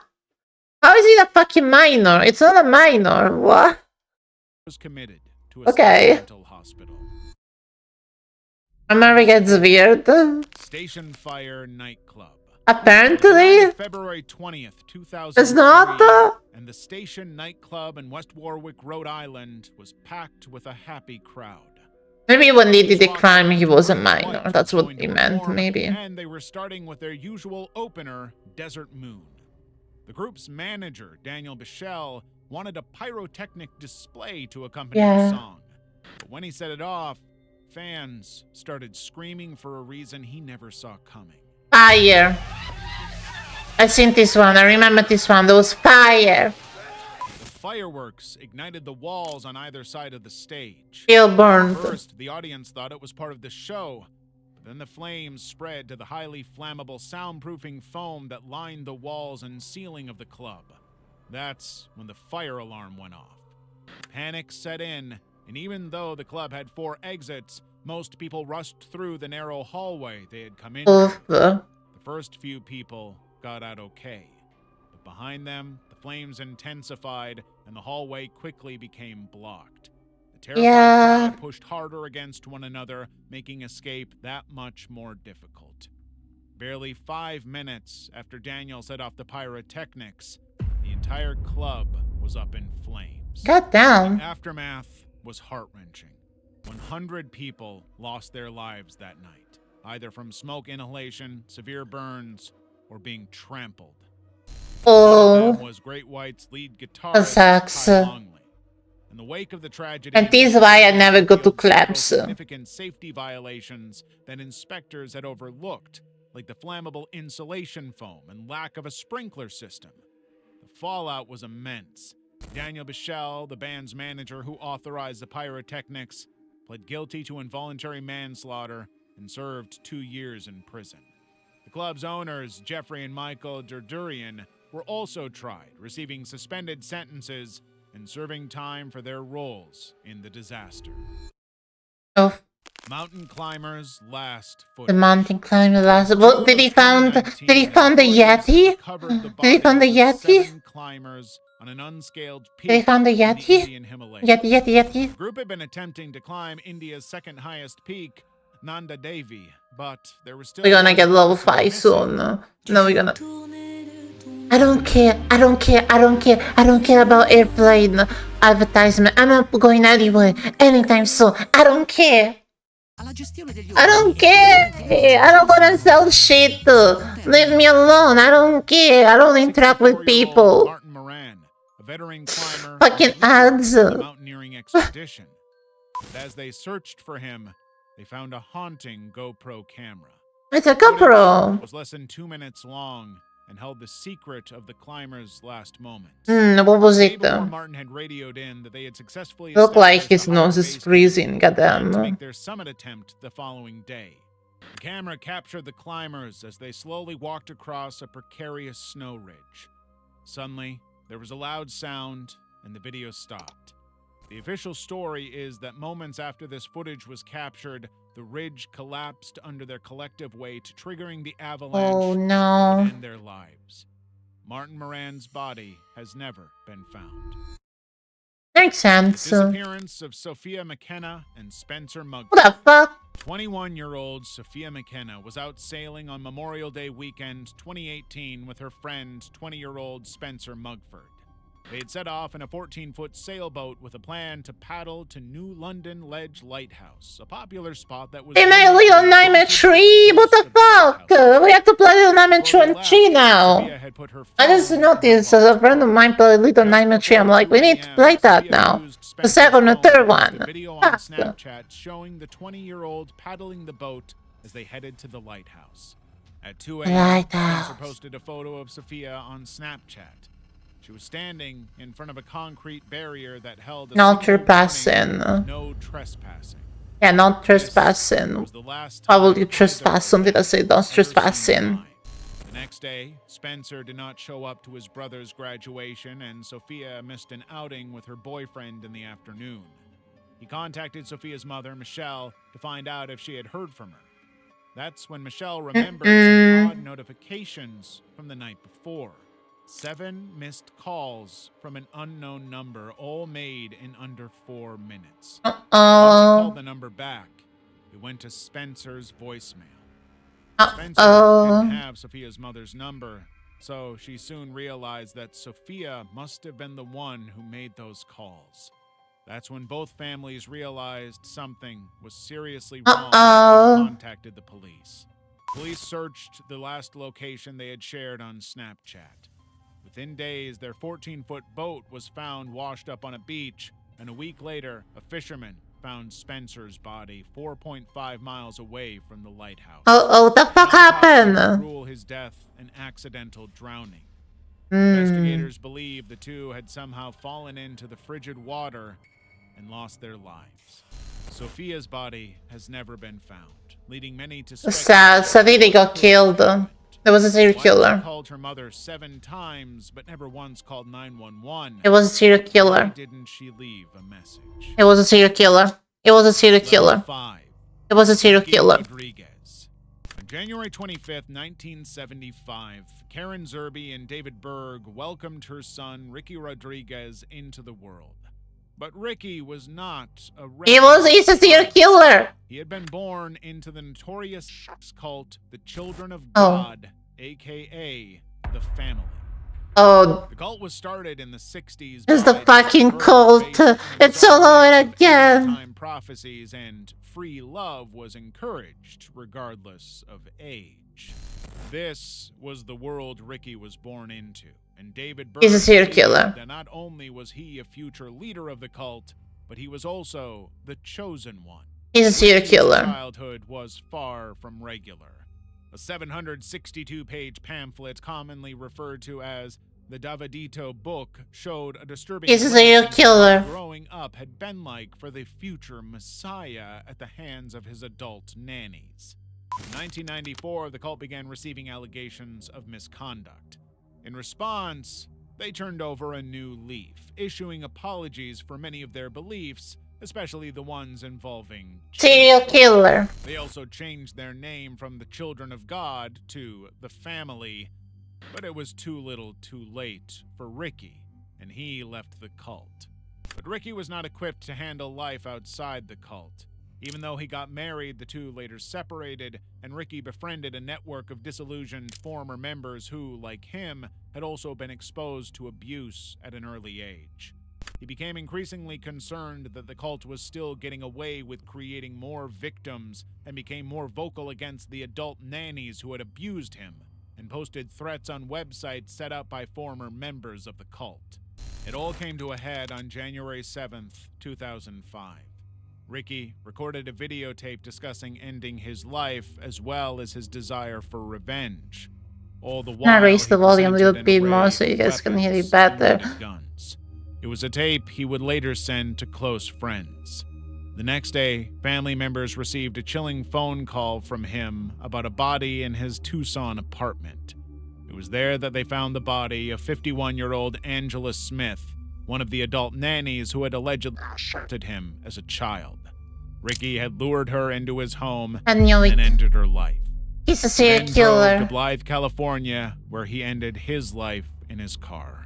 How is it a fucking minor? It's not a minor. What? was committed to a Okay. mental hospital. America gets weird. Station Fire nightclub. Apparently. February 20th, 2003. It's not. And the Station nightclub in West Warwick, Rhode Island was packed with a happy crowd. Maybe when they did the crime, he was a minor. That's what he meant, maybe. And they were starting with their usual opener, Desert Moon. The group's manager, Daniel Bichelle, wanted a pyrotechnic display to accompany the song. But when he set it off, fans started screaming for a reason he never saw coming. Fire. I seen this one. I remember this one. There was fire. The fireworks ignited the walls on either side of the stage. Feel burned. First, the audience thought it was part of the show, but then the flames spread to the highly flammable soundproofing foam that lined the walls and ceiling of the club. That's when the fire alarm went off. Panic set in, and even though the club had 4 exits, most people rushed through the narrow hallway they had come into. The first few people got out okay, but behind them, the flames intensified and the hallway quickly became blocked. The terrified crowd pushed harder against one another, making escape that much more difficult. Barely 5 minutes after Daniel set off the pyrotechnics, the entire club was up in flames. God damn. The aftermath was heart-wrenching. 100 people lost their lives that night, either from smoke inhalation, severe burns, or being trampled. Oh, One was Great White's lead guitarist, sucks. Ty Longley. In the wake of the tragedy, and this is why I never go to clubs. Significant safety violations that inspectors had overlooked, like the flammable insulation foam and lack of a sprinkler system. The fallout was immense. Daniel Bichelle, the band's manager who authorized the pyrotechnics, pled guilty to involuntary manslaughter and served 2 years in prison. The club's owners, Jeffrey and Michael Durdurian, were also tried, receiving suspended sentences and serving time for their roles in the disaster. Oh, Mountain climbers' last the footage. mountain climber last. What did he found? Did he find the Yeti? Did he find the Yeti? Seven climbers on an unscaled peak Did he find the in the Yeti? Indian Himalayas. Yeti. The group had been attempting to climb India's second highest peak, Nanda Devi, but there was still We're gonna one get level person 5 missing. soon. No, we're gonna. I don't care about airplane advertisement. I'm not going anywhere anytime soon. I don't care. I don't care. I don't wanna sell shit. Leave me alone. I don't care. I don't interact with 64-year-old people. Martin Moran, a veteran climber, Fucking and leader ads. of the mountaineering expedition. And as they searched for him, they found a haunting GoPro camera. It's a Footage GoPro. was less than 2 minutes long and held the secret of the climber's last moments. What was The day it before though? Martin had radioed in that they had successfully Look like established his a nose higher is base freezing. camp and to Goddamn. make their summit attempt the following day. The camera captured the climbers as they slowly walked across a precarious snow ridge. Suddenly, there was a loud sound and the video stopped. The official story is that moments after this footage was captured, the ridge collapsed under their collective weight, triggering the avalanche Oh that no. would end their lives. Martin Moran's body has never been found. Makes The sense. disappearance of Sophia McKenna and Spencer Mugford. What the fuck? 21-year-old Sophia McKenna was out sailing on Memorial Day weekend 2018 with her friend, 20-year-old Spencer Mugford. They had set off in a 14-foot sailboat with a plan to paddle to New London Ledge Lighthouse, a popular spot that was... They made a Little Nightmare tree. What the fuck? We have to play Little Nightmare tree now. I just noticed a friend of mine played Little Nightmare tree. I'm like, we need to play that now. The second or third one. Video on Fuck. Snapchat showing the 20-year-old paddling the boat as they headed to the lighthouse. At 2 a.m., Lighthouse. Spencer posted a photo of Sophia on Snapchat. She was standing in front of a concrete barrier that held a No single trespassing. warning, no trespassing. Yeah, not This trespassing. was the last Why would time you trespass? either Something that say don't ever seen trespassing. alive. The next day, Spencer did not show up to his brother's graduation, and Sophia missed an outing with her boyfriend in the afternoon. He contacted Sophia's mother, Michelle, to find out if she had heard from her. That's when Michelle remembered some odd notifications from the night before. 7 missed calls from an unknown number, all made in under 4 minutes. Once she called the number back, it went to Spencer's voicemail. Spencer didn't have Sophia's mother's number, so she soon realized that Sophia must have been the one who made those calls. That's when both families realized something was seriously wrong and contacted the police. Police searched the last location they had shared on Snapchat. Within days, their 14-foot boat was found washed up on a beach, and a week later, a fisherman found Spencer's body 4.5 miles away from the lighthouse. What the fuck happened? Rule his death an accidental drowning. Investigators believe the two had somehow fallen into the frigid water and lost their lives. Sophia's body has never been found, leading many to Sad. Savidi got killed. There was a serial killer. Called her mother 7 times, but never once called 911. It was a serial Why killer. didn't she leave a message? It was a serial killer. It was a serial Level killer. 5. It was a serial Ricky killer. Rodriguez. On January 25th, 1975, Karen Zerby and David Berg welcomed her son, Ricky Rodriguez, into the world. But Ricky was not a He's a serial killer. He had been born into the notorious cult, the Children of Oh. God, aka the Family. Oh, The cult was started in the 60s. it's the by fucking Berg cult. based on It's all over observation of again. end-time prophecies, and free love was encouraged regardless of age. This was the world Ricky was born into, and David Berg He's a serial believed killer. that not only was he a future leader of the cult, but he was also the chosen one. He's a serial Ricky's killer. childhood was far from regular. A 762-page pamphlet, commonly referred to as the Davidito book, showed a disturbing He's a glimpse serial into killer. what growing up had been like for the future Messiah at the hands of his adult nannies. In 1994, the cult began receiving allegations of misconduct. In response, They turned over a new leaf, issuing apologies for many of their beliefs, especially the ones involving Serial killer. They also changed their name from the Children of God to the Family, but it was too little too late for Ricky, and he left the cult. But Ricky was not equipped to handle life outside the cult. Even though he got married, the two later separated, and Ricky befriended a network of disillusioned former members who, like him, had also been exposed to abuse at an early age. He became increasingly concerned that the cult was still getting away with creating more victims and became more vocal against the adult nannies who had abused him and posted threats on websites set up by former members of the cult. It all came to a head on January 7th, 2005. Ricky recorded a videotape discussing ending his life as well as his desire for revenge. All the while, Now raise the he volume a little presented bit an more array so you of guys can hear weapons it better. and loaded guns. It was a tape he would later send to close friends. The next day, family members received a chilling phone call from him about a body in his Tucson apartment. It was there that they found the body of 51-year-old Angela Smith, one of the adult nannies who had allegedly assaulted him as a child. Ricky had lured her into his home I knew it. and ended her life. He's a He serial then drove to killer. Blythe, California, where he ended his life in his car.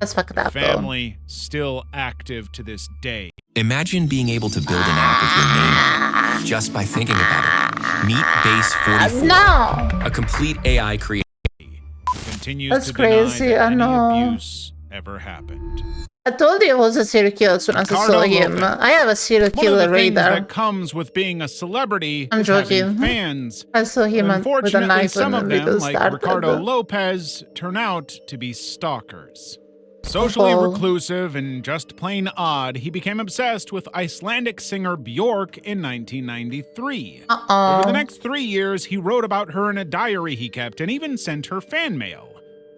Let's fuck it The up, though. family still active to this day. Imagine being able to build an app with your name on it just by thinking about it. Meet Base 44, No! a complete AI creation. Continues That's to crazy, deny I that know. any abuse ever happened. I told you it was a serial killer as soon as I Ricardo saw him. Lopez. I have a serial One of killer the things radar. that comes with being a celebrity I'm is having joking. fans. I saw him with a Unfortunately, knife some when of the them, video like started. Ricardo Lopez, turn out to be stalkers. Socially Oh. reclusive and just plain odd, he became obsessed with Icelandic singer Björk in 1993. Over the next 3 years, he wrote about her in a diary he kept and even sent her fan mail.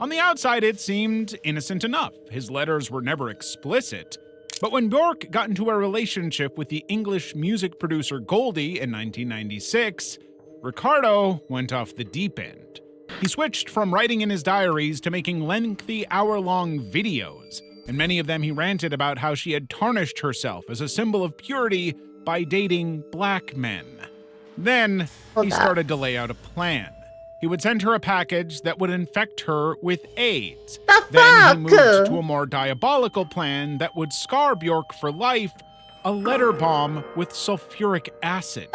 On the outside, it seemed innocent enough. His letters were never explicit. But when Björk got into a relationship with the English music producer Goldie in 1996, Ricardo went off the deep end. He switched from writing in his diaries to making lengthy hour-long videos. In many of them, he ranted about how she had tarnished herself as a symbol of purity by dating black men. Then, he started to lay out a plan. He would send her a package that would infect her with AIDS. Then he moved to a more diabolical plan that would scar Björk for life, a letter bomb with sulfuric acid.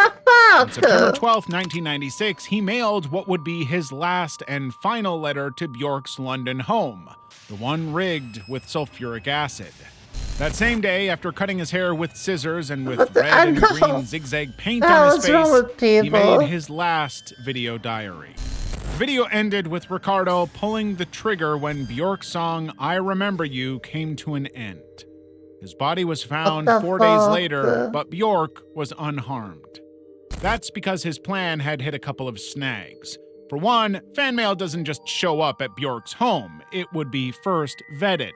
On September 12, 1996, he mailed what would be his last and final letter to Björk's London home, the one rigged with sulfuric acid. That same day, after cutting his hair with scissors and with red and green zigzag paint on his face, he made his last video diary. The video ended with Ricardo pulling the trigger when Björk's song I Remember You came to an end. His body was found 4 days later, but Björk was unharmed. That's because his plan had hit a couple of snags. For one, fan mail doesn't just show up at Björk's home. It would be first vetted.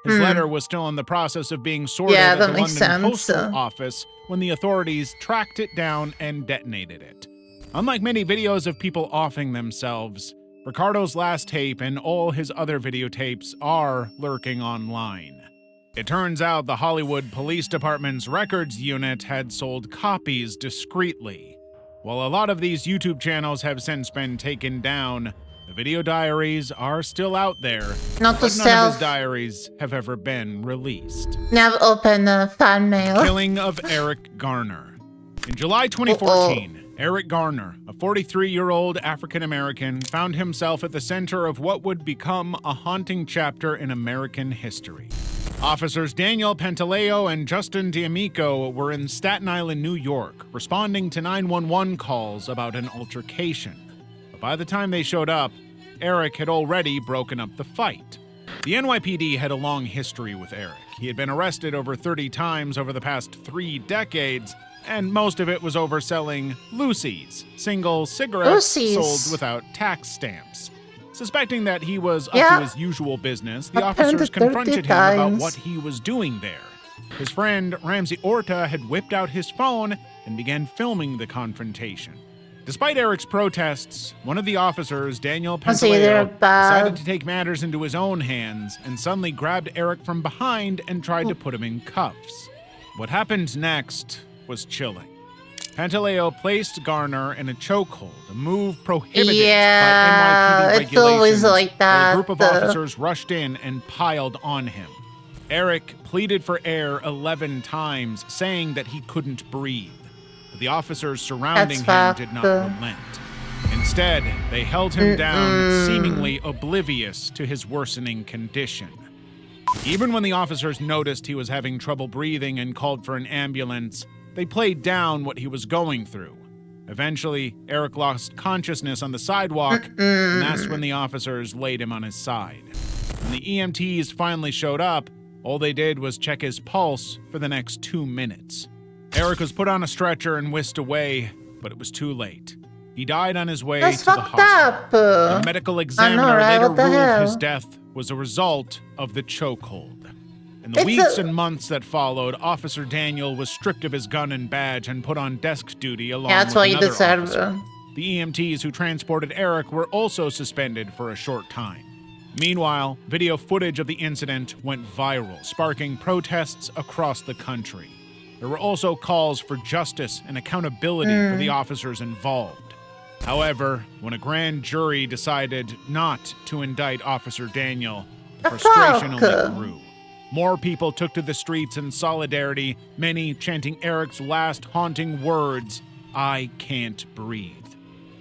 His letter was still in the process of being sorted at the London Postal Office when the authorities tracked it down and detonated it. Unlike many videos of people offing themselves, Ricardo's last tape and all his other videotapes are lurking online. It turns out the Hollywood Police Department's records unit had sold copies discreetly. While a lot of these YouTube channels have since been taken down, the video diaries are still out there, Not but to none sell. of his diaries have ever been released. Now open fan mail. Killing of Eric Garner. In July 2014, Eric Garner, a 43-year-old African-American, found himself at the center of what would become a haunting chapter in American history. Officers Daniel Pantaleo and Justin D'Amico were in Staten Island, New York, responding to 911 calls about an altercation. But by the time they showed up, Eric had already broken up the fight. The NYPD had a long history with Eric. He had been arrested over 30 times over the past 3 decades, and most of it was over selling Lucy's, single cigarettes sold without tax stamps. Suspecting that he was up to his usual business, the officers confronted him about what he was doing there. His friend Ramsey Orta had whipped out his phone and began filming the confrontation. Despite Eric's protests, one of the officers, Daniel Was either Pantaleo, bad- decided to take matters into his own hands and suddenly grabbed Eric from behind and tried to put him in cuffs. What happened next was chilling. Pantaleo placed Garner in a chokehold, a move prohibited Yeah, by NYPD it's always regulations. like while that. a group of officers rushed in and piled on him. Eric pleaded for air 11 times, saying that he couldn't breathe. But the officers surrounding him did not relent. Instead, they held him down, seemingly oblivious to his worsening condition. Even when the officers noticed he was having trouble breathing and called for an ambulance, they played down what he was going through. Eventually, Eric lost consciousness on the sidewalk, and that's when the officers laid him on his side. When the EMTs finally showed up, all they did was check his pulse for the next 2 minutes. Eric was put on a stretcher and whisked away, but it was too late. He died on his way That's to the fucked hospital. up. The medical examiner right? later What the ruled hell? his death was a result of the chokehold. In the weeks and months that followed, Officer Daniel was stripped of his gun and badge and put on desk duty along Yeah, that's with what you another deserve. officer. The EMTs who transported Eric were also suspended for a short time. Meanwhile, video footage of the incident went viral, sparking protests across the country. There were also calls for justice and accountability for the officers involved. However, when a grand jury decided not to indict Officer Daniel, the frustration only grew. More people took to the streets in solidarity, many chanting Eric's last haunting words, "I can't breathe."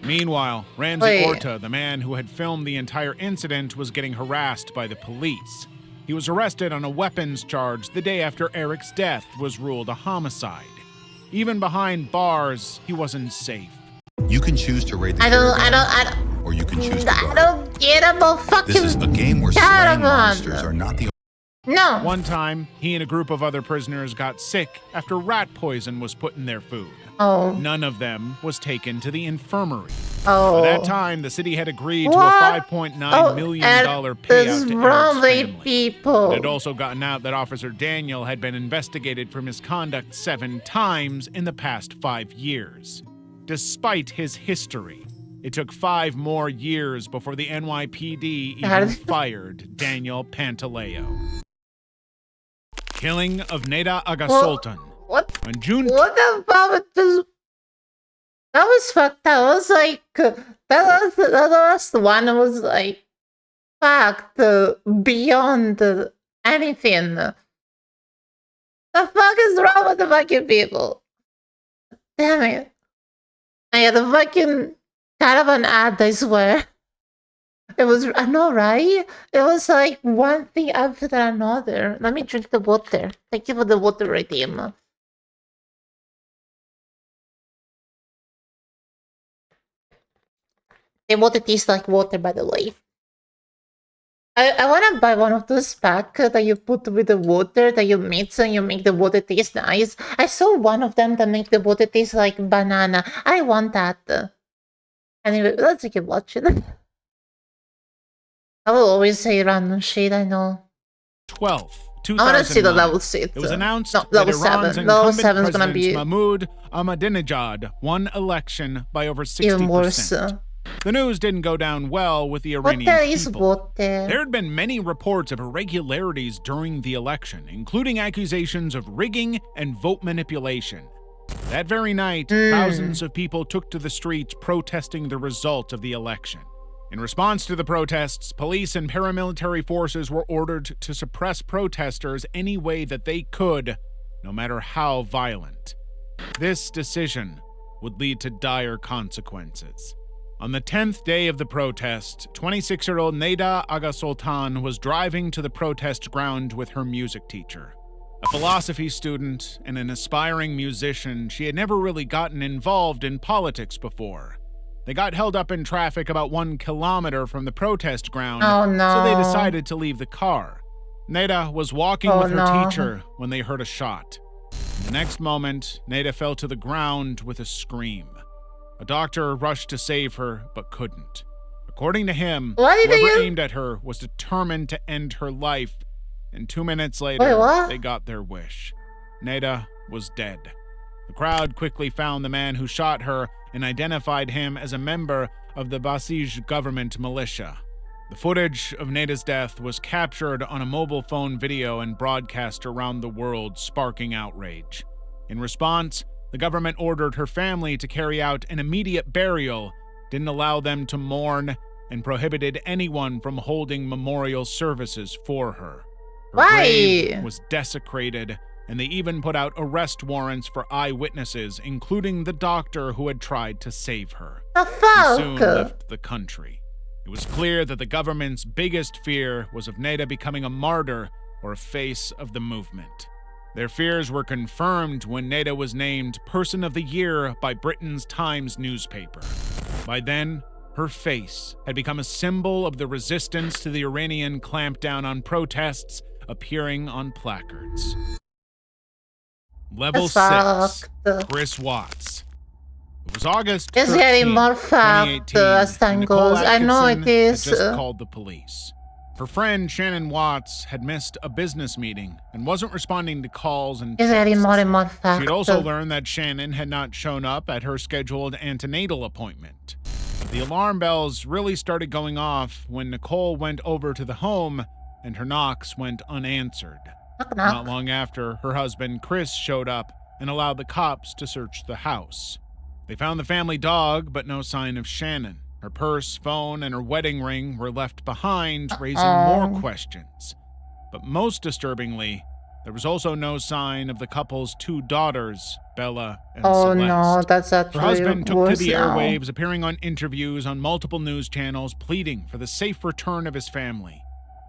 Meanwhile, Ramsey Orta, the man who had filmed the entire incident, was getting harassed by the police. He was arrested on a weapons charge the day after Eric's death was ruled a homicide. Even behind bars, he wasn't safe. You can choose to raid the I caravan, or you can choose to I guard. don't get about fucking This is a game where slaying caravan. monsters are not the No. One time, he and a group of other prisoners got sick after rat poison was put in their food. Oh. None of them was taken to the infirmary. Oh. By that time, the city had agreed to a What? $5.9 million payout to wrong Eric's family. people. It had also gotten out that Officer Daniel had been investigated for misconduct 7 times in the past 5 years. Despite his history, it took 5 more years before the NYPD even fired Daniel Pantaleo. Killing of Neda Agasultan. What? On June What the fuck? That was fucked up. I was like, the last one was like, fucked beyond anything. The fuck is wrong with the fucking people? Damn it. Yeah, the fucking caravan ad, I swear. It was, I know, right? It was like one thing after another. Let me drink the water. Thank you for the water, Redeem. The water tastes like water, by the way. I want to buy one of those packs that you put with the water that you mix and you make the water taste nice. I saw one of them that make the water taste like banana. I want that. Anyway, let's keep watching. I will always say random shit, I know. 12th, I want to see the 2009. level 6. It was announced no, that level Iran's 7. Level incumbent 7 is gonna President be Mahmoud Ahmadinejad won election by over 60%. even worse. The news didn't go down well with the What Iranian the is people. water? There had been many reports of irregularities during the election, including accusations of rigging and vote manipulation. That very night, thousands of people took to the streets protesting the result of the election. In response to the protests, police and paramilitary forces were ordered to suppress protesters any way that they could, no matter how violent. This decision would lead to dire consequences. On the 10th day of the protest, 26-year-old Neda Agasultan was driving to the protest ground with her music teacher. A philosophy student and an aspiring musician, she had never really gotten involved in politics before. They got held up in traffic about 1 kilometer from the protest ground, Oh, no. so they decided to leave the car. Neda was walking Oh, with her no. teacher when they heard a shot. In the next moment, Neda fell to the ground with a scream. A doctor rushed to save her, but couldn't. According to him, What did whoever you- aimed at her was determined to end her life, and 2 minutes later, Wait, what? they got their wish. Neda was dead. The crowd quickly found the man who shot her and identified him as a member of the Basij government militia. The footage of Neda's death was captured on a mobile phone video and broadcast around the world, sparking outrage. In response, the government ordered her family to carry out an immediate burial, didn't allow them to mourn, and prohibited anyone from holding memorial services for her. Her grave was desecrated, and they even put out arrest warrants for eyewitnesses, including the doctor who had tried to save her. The fuck? He soon left the country. It was clear that the government's biggest fear was of Neda becoming a martyr or a face of the movement. Their fears were confirmed when Neda was named Person of the Year by Britain's Times newspaper. By then, her face had become a symbol of the resistance to the Iranian clampdown on protests, appearing on placards. Level 6, Chris Watts. It was August 13th, It's getting more fucked 2018, as time and Nicole goes. I know Atkinson it is. had just called the police. Her friend Shannon Watts had missed a business meeting and wasn't responding to calls and It's getting texts. more and more fucked. She'd also learned that Shannon had not shown up at her scheduled antenatal appointment. The alarm bells really started going off when Nicole went over to the home and her knocks went unanswered. Not long after, her husband Chris showed up and allowed the cops to search the house. They found the family dog, but no sign of Shannon. Her purse, phone, and her wedding ring were left behind, raising more questions. But most disturbingly, there was also no sign of the couple's 2 daughters, Bella and Celeste. No, that's actually Her husband took to worse the now. airwaves, appearing on interviews on multiple news channels, pleading for the safe return of his family.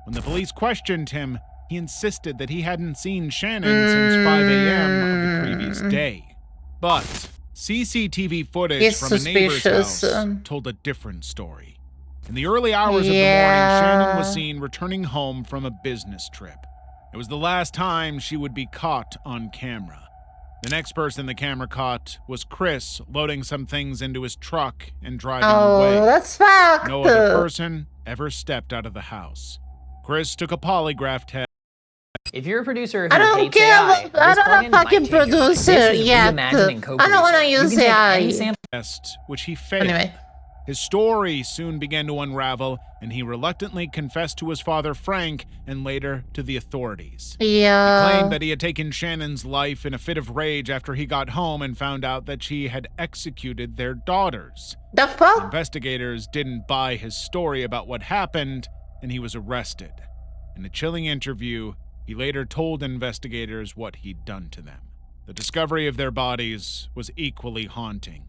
When the police questioned him, he insisted that he hadn't seen Shannon since 5 a.m. of the previous day. But CCTV footage He's from a neighbor's suspicious. house told a different story. In the early hours of the morning, Shannon was seen returning home from a business trip. It was the last time she would be caught on camera. The next person the camera caught was Chris, loading some things into his truck and driving away. That's fucked. No other person ever stepped out of the house. Chris took a polygraph test. If you're a producer who I don't hates care. AI, I'm this not a plugin might fucking change your life. producer This is yet. reimagining I co-producer. don't want to You use can take any AI. sample Test, which he failed. Anyway. His story soon began to unravel, and he reluctantly confessed to his father Frank and later to the authorities. He claimed that he had taken Shannon's life in a fit of rage after he got home and found out that she had executed their daughters. The fuck? Investigators didn't buy his story about what happened, and he was arrested. In a chilling interview, he later told investigators what he'd done to them. The discovery of their bodies was equally haunting.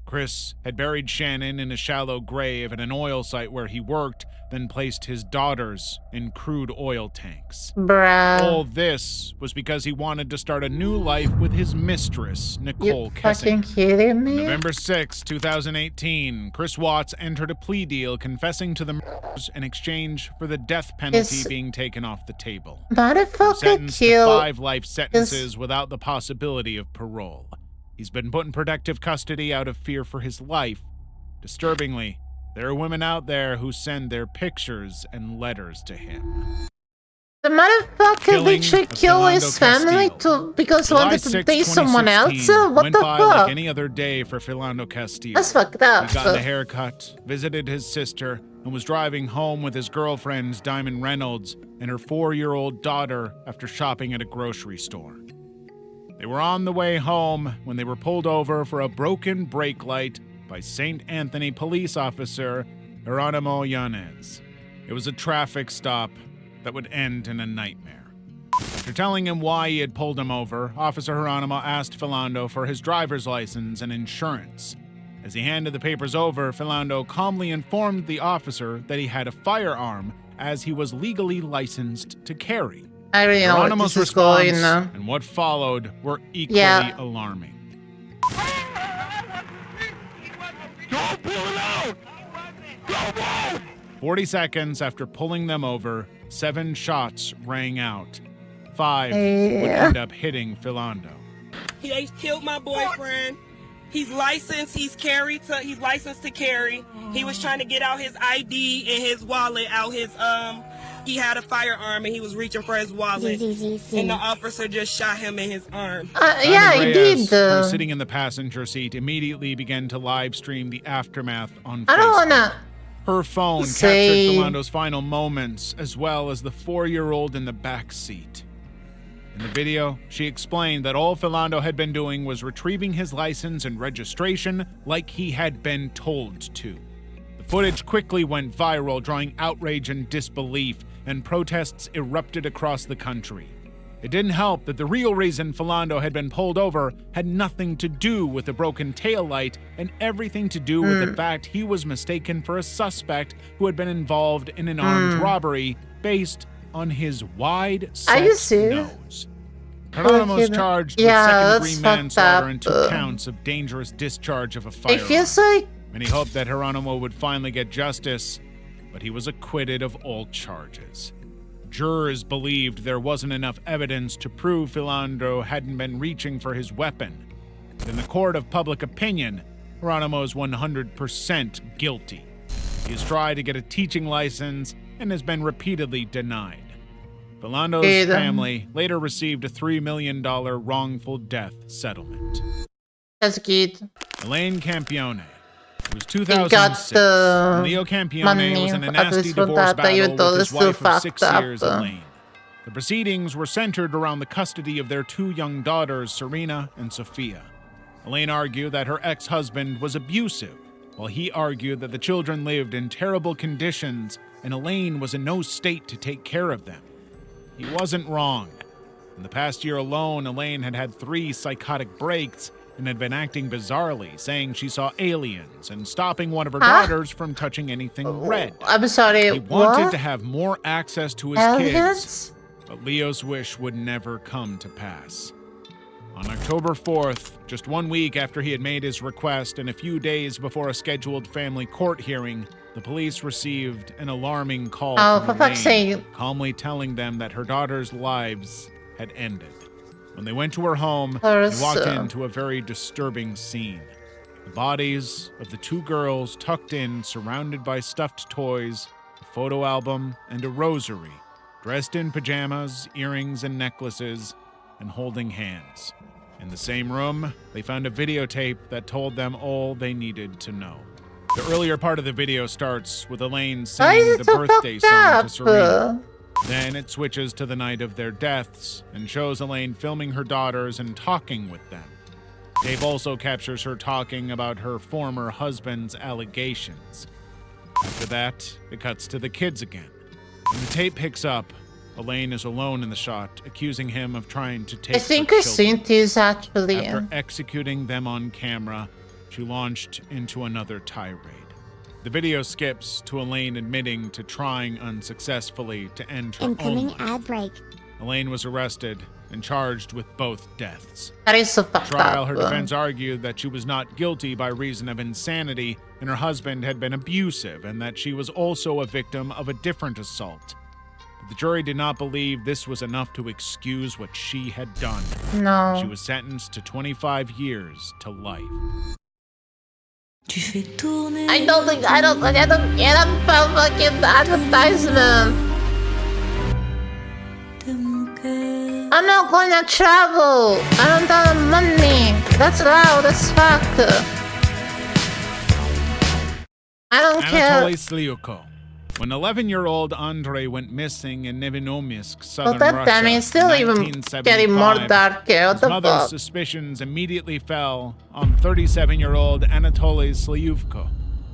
Chris had buried Shannon in a shallow grave at an oil site where he worked, then placed his daughters in crude oil tanks. Bruh. All this was because he wanted to start a new life with his mistress, Nicole You fucking Kessinger. kidding me? November 6, 2018, Chris Watts entered a plea deal confessing to the murders in exchange for the death penalty being taken off the table. Motherfucker Sentenced to kill. 5 life sentences without the possibility of parole. He's been put in protective custody out of fear for his life. Disturbingly, there are women out there who send their pictures and letters to him. The motherfucker Killing literally of killed his Philando family Castillo. because July wanted to 6, date someone else? 2016 What went the by fuck? like any other day for Philando Castillo. That's fucked up. He got a haircut, visited his sister, and was driving home with his girlfriend, Diamond Reynolds, and her 4-year-old daughter after shopping at a grocery store. They were on the way home when they were pulled over for a broken brake light by St. Anthony police officer Geronimo Yanez. It was a traffic stop that would end in a nightmare. After telling him why he had pulled him over, Officer Geronimo asked Philando for his driver's license and insurance. As he handed the papers over, Philando calmly informed the officer that he had a firearm as he was legally licensed to carry. I already know where Geronimo's this is response going now. and what followed were equally alarming. Don't pull it out! Don't move! 40 seconds after pulling them over, 7 shots rang out. 5 would end up hitting Philando. He killed my boyfriend. He's licensed. He's licensed to carry. He was trying to get out his ID and his wallet, out his he had a firearm and he was reaching for his wallet, and the officer just shot him in his arm. Yeah, I did. Who was sitting in the passenger seat, immediately began to live stream the aftermath on I don't Facebook. wanna Her phone say- captured Philando's final moments, as well as the 4-year-old in the back seat. In the video, she explained that all Philando had been doing was retrieving his license and registration like he had been told to. The footage quickly went viral, drawing outrage and disbelief, and protests erupted across the country. It didn't help that the real reason Philando had been pulled over had nothing to do with the broken taillight and everything to do with the fact he was mistaken for a suspect who had been involved in an armed robbery based on his wide set nose. Geronimo was charged with second-degree manslaughter and 2 counts of dangerous discharge of a firearm. It feels like Many hoped that Geronimo would finally get justice, but he was acquitted of all charges. Jurors believed there wasn't enough evidence to prove Philando hadn't been reaching for his weapon. But in the court of public opinion, Geronimo is 100% guilty. He has tried to get a teaching license and has been repeatedly denied. Philando's family later received a $3 million wrongful death settlement. that's good. Elaine Campione. It was He got 2006. the Leo Campione money, was in a at nasty least for divorce that, even battle though with it's his still wife of 6 fucked up. years, Elaine. The proceedings were centered around the custody of their 2 young daughters, Serena and Sophia. Elaine argued that her ex-husband was abusive, while he argued that the children lived in terrible conditions and Elaine was in no state to take care of them. He wasn't wrong. In the past year alone, Elaine had had 3 psychotic breaks and had been acting bizarrely, saying she saw aliens and stopping one of her daughters from touching anything red. I'm sorry, He wanted what? to have more access to his Aliens? kids, but Leo's wish would never come to pass. On October 4th, just 1 week after he had made his request and a few days before a scheduled family court hearing, the police received an alarming call Oh, from for fuck's Elaine, sake. calmly telling them that her daughters' lives had ended. When they went to her home, Course, they walked into a very disturbing scene. The bodies of the 2 girls tucked in, surrounded by stuffed toys, a photo album, and a rosary, dressed in pajamas, earrings, and necklaces, and holding hands. In the same room, they found a videotape that told them all they needed to know. The earlier part of the video starts with Elaine Why is singing it the so birthday fucked song up? to Serena. Then it switches to the night of their deaths and shows Elaine filming her daughters and talking with them. Dave also captures her talking about her former husband's allegations. After that, it cuts to the kids again. When the tape picks up, Elaine is alone in the shot, accusing him of trying to take I think her I've children. seen this actually. After executing them on camera, she launched into another tirade. The video skips to Elaine admitting to trying unsuccessfully to end her own life. ad break. Elaine was arrested and charged with both deaths. That is so At fucked trial, up. her defense argued that she was not guilty by reason of insanity and her husband had been abusive and that she was also a victim of a different assault. But the jury did not believe this was enough to excuse what she had done. No. She was sentenced to 25 years to life. I don't get a fucking advertisement. I'm not gonna travel. I don't have money. That's loud as fuck. I don't care. Anatoly Slyuko. When 11-year-old Andrei went missing in Nevinomisk, southern But that Russia, damn is still in even 1975, getting more darker. What his the mother's fuck? suspicions immediately fell on 37-year-old Anatoly Slyuko.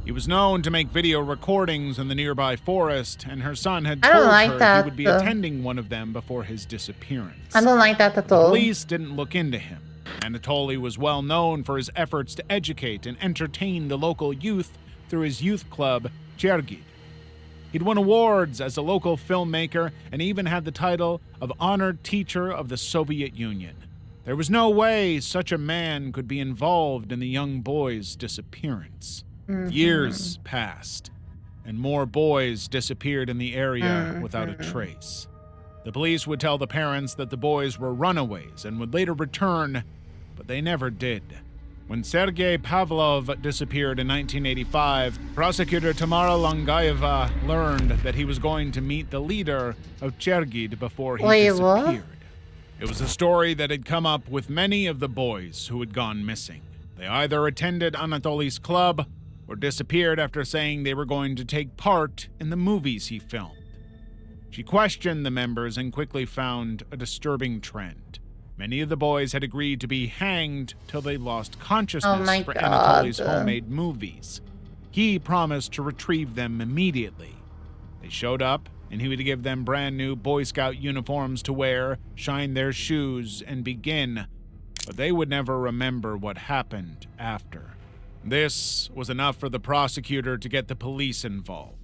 He was known to make video recordings in the nearby forest, and her son had I told don't like her that. he would be attending one of them before his disappearance. I don't like that at The all. police didn't look into him. Anatoly was well known for his efforts to educate and entertain the local youth through his youth club, Chergid. He'd won awards as a local filmmaker and even had the title of Honored Teacher of the Soviet Union. There was no way such a man could be involved in the young boy's disappearance. Years passed, and more boys disappeared in the area without a trace. The police would tell the parents that the boys were runaways and would later return, but they never did. When Sergei Pavlov disappeared in 1985, prosecutor Tamara Longaeva learned that he was going to meet the leader of Chergid before he disappeared. It was a story that had come up with many of the boys who had gone missing. They either attended Anatoly's club or disappeared after saying they were going to take part in the movies he filmed. She questioned the members and quickly found a disturbing trend. Many of the boys had agreed to be hanged till they lost consciousness for Anatoly's homemade movies. He promised to retrieve them immediately. They showed up, and he would give them brand new Boy Scout uniforms to wear, shine their shoes, and begin. But they would never remember what happened after. This was enough for the prosecutor to get the police involved.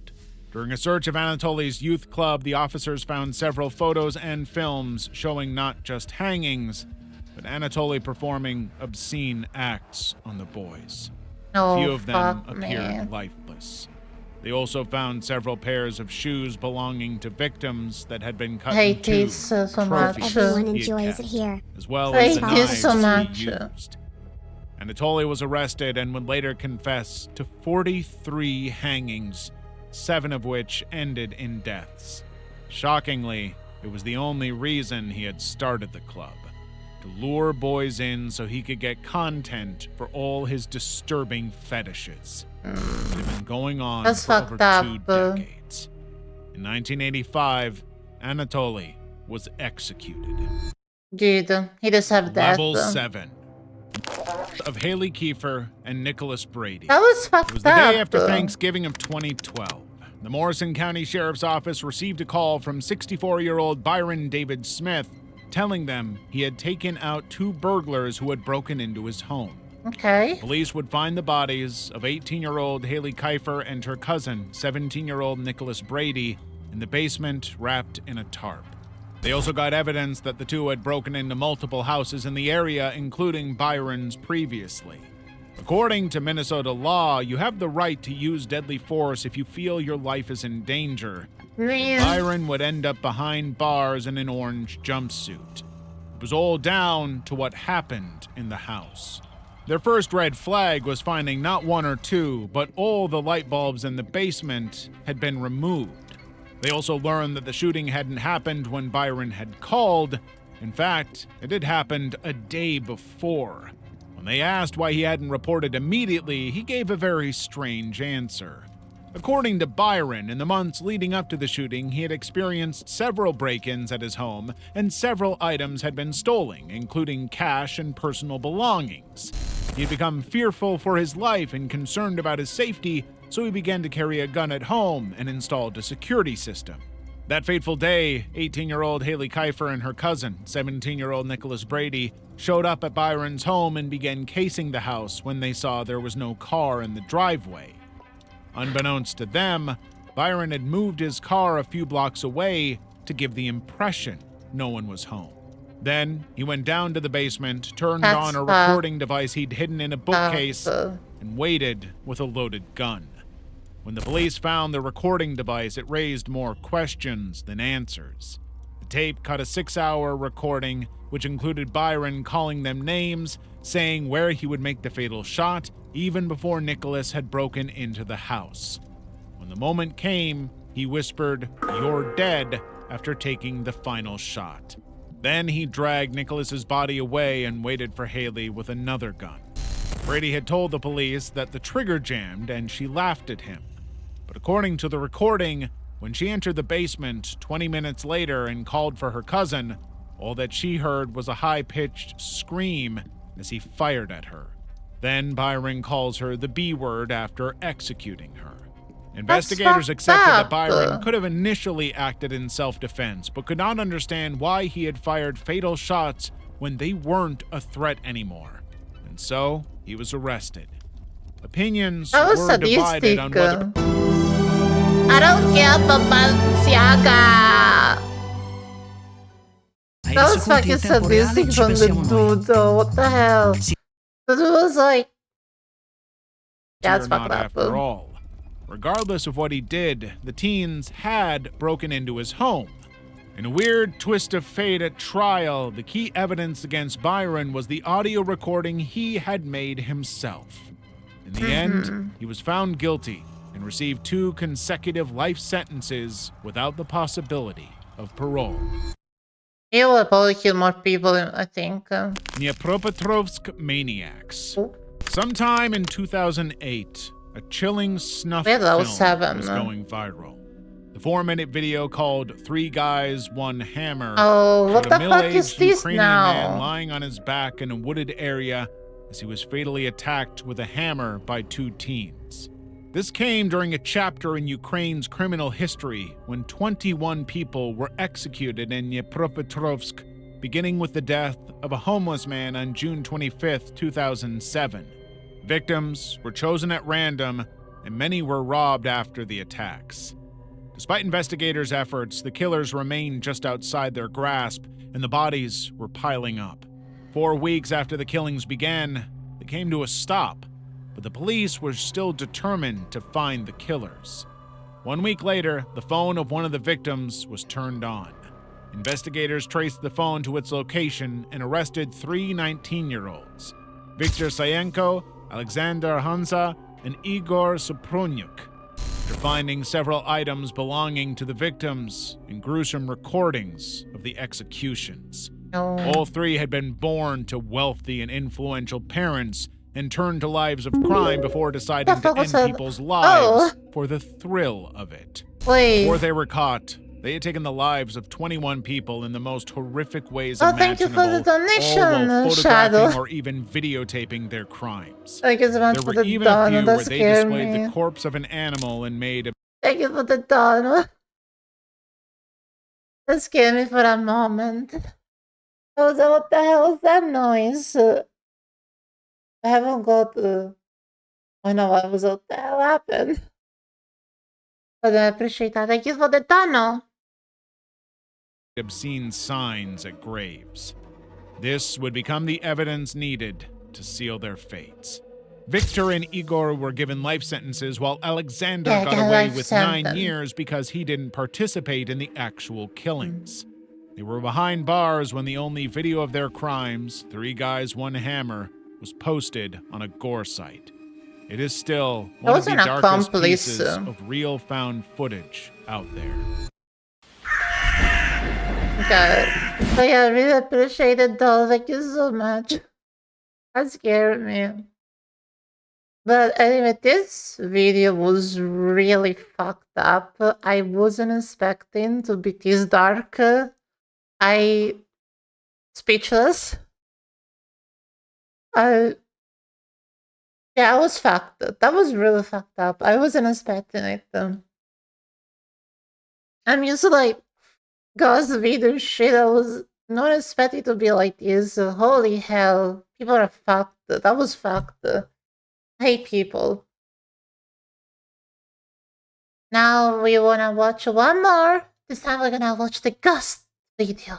During a search of Anatoly's youth club, the officers found several photos and films showing not just hangings, but Anatoly performing obscene acts on the boys. A few of them appeared lifeless. They also found several pairs of shoes belonging to victims that had been cut in two. So much. Everyone enjoys it here. As well as the knives he used. Anatoly was arrested and would later confess to 43 hangings, 7 of which ended in deaths. Shockingly, it was the only reason he had started the club, to lure boys in so he could get content for all his disturbing fetishes. It had been going on for over 2 decades. In 1985, Anatoly was executed. Dude, he deserved that. Level 7. Of Haley Kiefer and Nicholas Brady. That was fucked up. It was the day after Thanksgiving of 2012. The Morrison County Sheriff's Office received a call from 64-year-old Byron David Smith telling them he had taken out 2 burglars who had broken into his home. Okay. Police would find the bodies of 18-year-old Haley Kiefer and her cousin, 17-year-old Nicholas Brady, in the basement wrapped in a tarp. They also got evidence that the 2 had broken into multiple houses in the area, including Byron's previously. According to Minnesota law, you have the right to use deadly force if you feel your life is in danger. Byron would end up behind bars in an orange jumpsuit. It was all down to what happened in the house. Their first red flag was finding not 1 or 2, but all the light bulbs in the basement had been removed. They also learned that the shooting hadn't happened when Byron had called. In fact, it had happened a day before. When they asked why he hadn't reported immediately, he gave a very strange answer. According to Byron, in the months leading up to the shooting, he had experienced several break-ins at his home, and several items had been stolen, including cash and personal belongings. He had become fearful for his life and concerned about his safety, so he began to carry a gun at home and installed a security system. That fateful day, 18-year-old Haley Kiefer and her cousin, 17-year-old Nicholas Brady, showed up at Byron's home and began casing the house when they saw there was no car in the driveway. Unbeknownst to them, Byron had moved his car a few blocks away to give the impression no one was home. Then he went down to the basement, turned on a recording device he'd hidden in a bookcase, and waited with a loaded gun. When the police found the recording device, it raised more questions than answers. The tape cut a 6-hour recording, which included Byron calling them names, saying where he would make the fatal shot, even before Nicholas had broken into the house. When the moment came, he whispered, "You're dead," after taking the final shot. Then he dragged Nicholas's body away and waited for Haley with another gun. Brady had told the police that the trigger jammed and she laughed at him. But according to the recording, when she entered the basement 20 minutes later and called for her cousin, all that she heard was a high-pitched scream as he fired at her. Then Byron calls her the B word after executing her. Investigators accepted that Byron could have initially acted in self-defense, but could not understand why he had fired fatal shots when they weren't a threat anymore. And so, he was arrested. Opinions were divided on whether... I don't care for Balenciaga. That was fucking sadistic from the dude, though. What the hell? The dude was like... Yeah, it's fucked up. After all. Regardless of what he did, the teens had broken into his home. In a weird twist of fate at trial, the key evidence against Byron was the audio recording he had made himself. In the end, he was found guilty and received 2 consecutive life sentences without the possibility of parole. He will probably kill more people, I think. Dnipropetrovsk maniacs. Sometime in 2008, a chilling snuff Wait, that film was 7, was going viral. The 4-minute video called 3 Guys, 1 Hammer Oh, what showed the a fuck is middle-aged this Ukrainian man now? lying on his back in a wooded area as he was fatally attacked with a hammer by 2 teens. This came during a chapter in Ukraine's criminal history when 21 people were executed in Dnipropetrovsk, beginning with the death of a homeless man on June 25, 2007. Victims were chosen at random, and many were robbed after the attacks. Despite investigators' efforts, the killers remained just outside their grasp, and the bodies were piling up. 4 weeks after the killings began, they came to a stop, but the police were still determined to find the killers. 1 week later, the phone of one of the victims was turned on. Investigators traced the phone to its location and arrested 3 19-year-olds, Viktor Sayenko, Alexander Hansa, and Igor Sopronyuk. After finding several items belonging to the victims and gruesome recordings of the executions. All 3 had been born to wealthy and influential parents and turned to lives of crime before deciding to end people's lives for the thrill of it. Wait. Before they were caught, they had taken the lives of 21 people in the most horrific ways Oh, imaginable, thank you for the donation, all while photographing Shadow. or even videotaping their crimes. Thank you so much There for were the even a donut. few That where they scared displayed me. the corpse of an animal and made a Thank you for the donut. That scared me for a moment. I was like, what the hell is that noise? I haven't got I know I was what the hell happened. But I appreciate that. Thank you for the donut. obscene signs at graves. This would become the evidence needed to seal their fates. Victor and Igor were given life sentences while Alexander got away with 9 years because he didn't participate in the actual killings. They were behind bars when the only video of their crimes, 3 Guys, 1 Hammer, was posted on a gore site. It is still one of the darkest pieces of real found footage out there. Okay. So yeah, I really appreciate it though. Thank you so much. That scared me. But anyway, this video was really fucked up. I wasn't expecting to be this dark. I speechless. Yeah, I was fucked. That was really fucked up. I wasn't expecting it. I'm used to like ghost video shit. I was not expecting to be like this. Holy hell, people are fucked. That was fucked. I hate people. Now we wanna watch one more. This time we're gonna watch the ghost video.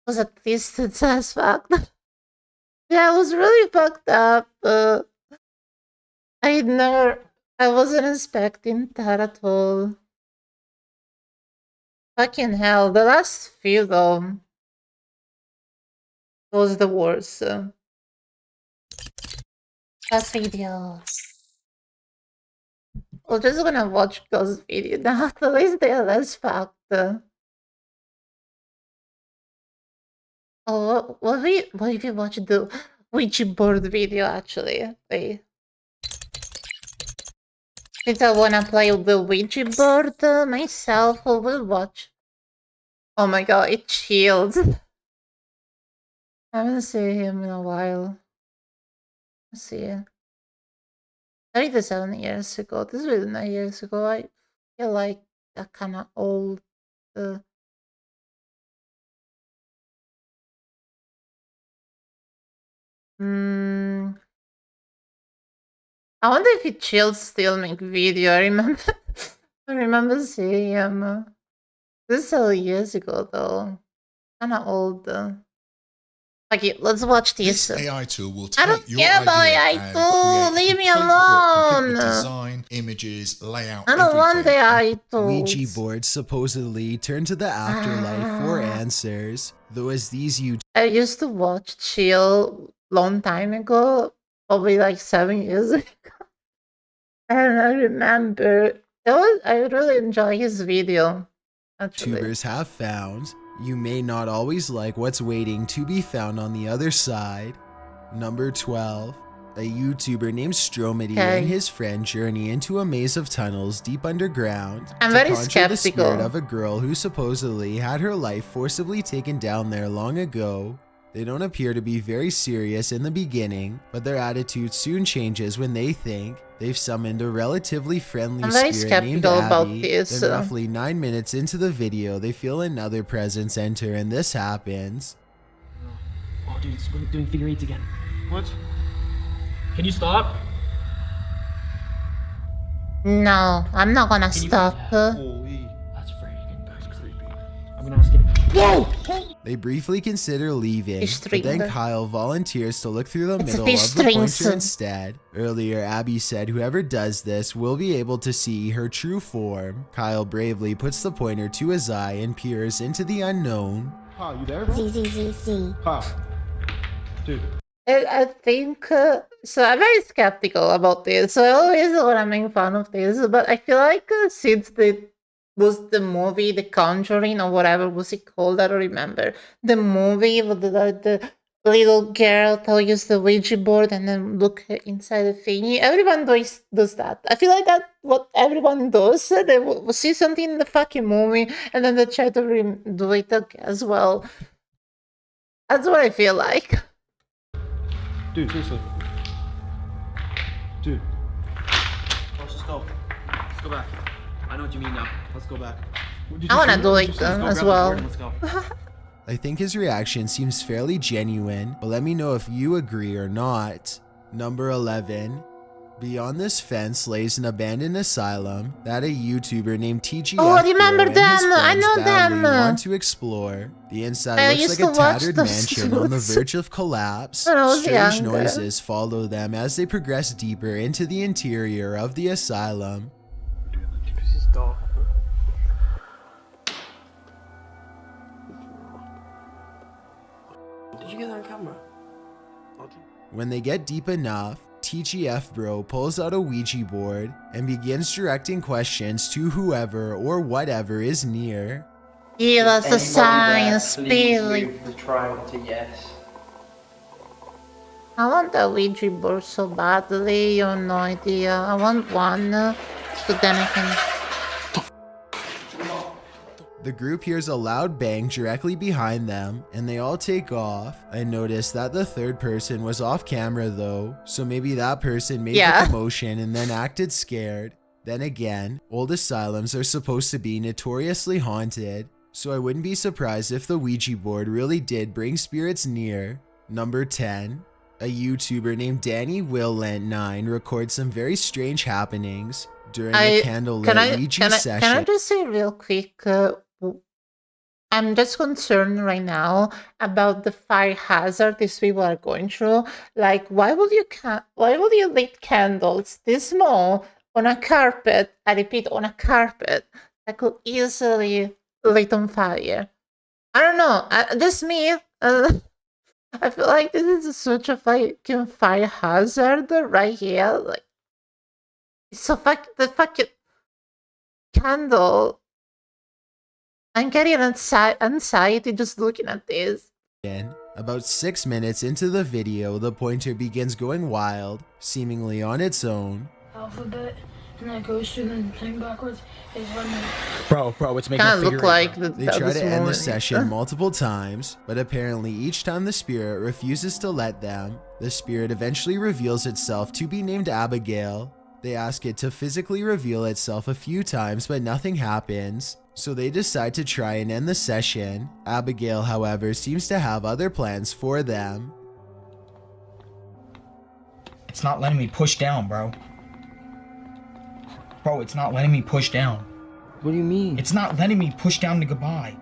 Was at least it's as fucked. Yeah, it was really fucked up. I wasn't expecting that at all. Fucking hell, the last few though was the worst. Ghost video. We're just gonna watch ghost video now. At least they're less fucked. Oh, what if you watch the Ouija board video actually? Wait. Since I wanna play the Ouija board myself, we'll watch. Oh my god, it chilled. I haven't seen him in a while. Let's see. 37 years ago. This was 9 years ago. I feel like that kind of old. I wonder if he chilled still make video. I remember seeing him. This is 7 years ago though. Kinda old though. Okay, let's watch This this. AI tool will I take don't your care about idea AI and tool. create a Leave me complete book, complete with alone. design, images, layout, I don't want the everything. AI tools. Ouija boards supposedly turn to the afterlife for answers, though as these I used to watch Chill long time ago, probably like 7 years ago. And I remember I really enjoy his video. Actually. YouTubers have found, you may not always like what's waiting to be found on the other side. Number 12. A YouTuber named Stromedy and his friend journey into a maze of tunnels deep underground I'm to very conjure the spirit skeptical. of a girl who supposedly had her life forcibly taken down there long ago. They don't appear to be very serious in the beginning, but their attitude soon changes when they think they've summoned a relatively friendly I'm very spirit named skeptical about Abby. this. Then roughly 9 minutes into the video, they feel another presence enter and this happens. Oh, dude, it's doing figure eights again. What? Can you stop? No, I'm not gonna stop. Holy. That's freaking creepy. I'm gonna ask it. Whoa! They briefly consider leaving, Fish but then string. Kyle volunteers to look through the It's a middle fish of the pointer string. instead. Earlier, Abby said whoever does this will be able to see her true form. Kyle bravely puts the pointer to his eye and peers into the unknown. Pa, you there, bro? Z. Pa. Dude. I think so. I'm very skeptical about this. So I always want to make fun of this, but I feel like since was the movie The Conjuring or whatever was it called, I don't remember. The movie with the little girl that use the Ouija board and then look inside the thingy. Everyone does that. I feel like that's what everyone does. They will see something in the fucking movie and then they try to do it as well. That's what I feel like. Dude, seriously. Dude. Let's just go. Let's go back. I know what you mean now. Let's go back. I want to do it as well. Let's go. I think his reaction seems fairly genuine, but let me know if you agree or not. Number 11. Beyond this fence lays an abandoned asylum that a YouTuber named TGF Oh, I remember and his them. I friends know badly them. want to explore. The inside I looks used like a to watch tattered those mansion on the shows. verge of collapse. When I was Strange younger. noises follow them as they progress deeper into the interior of the asylum. This is dark, bro. Did you get that on camera? When they get deep enough, TGF Bro pulls out a Ouija board and begins directing questions to whoever or whatever is near. Give us a sign, spirit. The trial to yes. I want a Ouija board so badly, you have no idea. I want one, so then I can... The group hears a loud bang directly behind them, and they all take off. I noticed that the third person was off camera though, so maybe that person made the commotion and then acted scared. Then again, old asylums are supposed to be notoriously haunted, so I wouldn't be surprised if the Ouija board really did bring spirits near. Number 10. A YouTuber named Danny Willent9 records some very strange happenings during a candlelit Ouija session. Can I just say real quick, I'm just concerned right now about the fire hazard these people are going through. Like, why would you lit candles this small on a carpet? I repeat, on a carpet that could easily lit on fire. I don't know. Just me. I feel like this is such a fucking fire hazard right here. Like, so the fucking candle. I'm getting anxiety just looking at this. About 6 minutes into the video, the pointer begins going wild, seemingly on its own. Alphabet, and that goes through the thing backwards. Is when Bro, it's making Kind of look like They try to end the session multiple times, but apparently each time the spirit refuses to let them. The spirit eventually reveals itself to be named Abigail. They ask it to physically reveal itself a few times, but nothing happens. So they decide to try and end the session. Abigail, however, seems to have other plans for them. It's not letting me push down, bro. Bro, it's not letting me push down. What do you mean? It's not letting me push down to goodbye.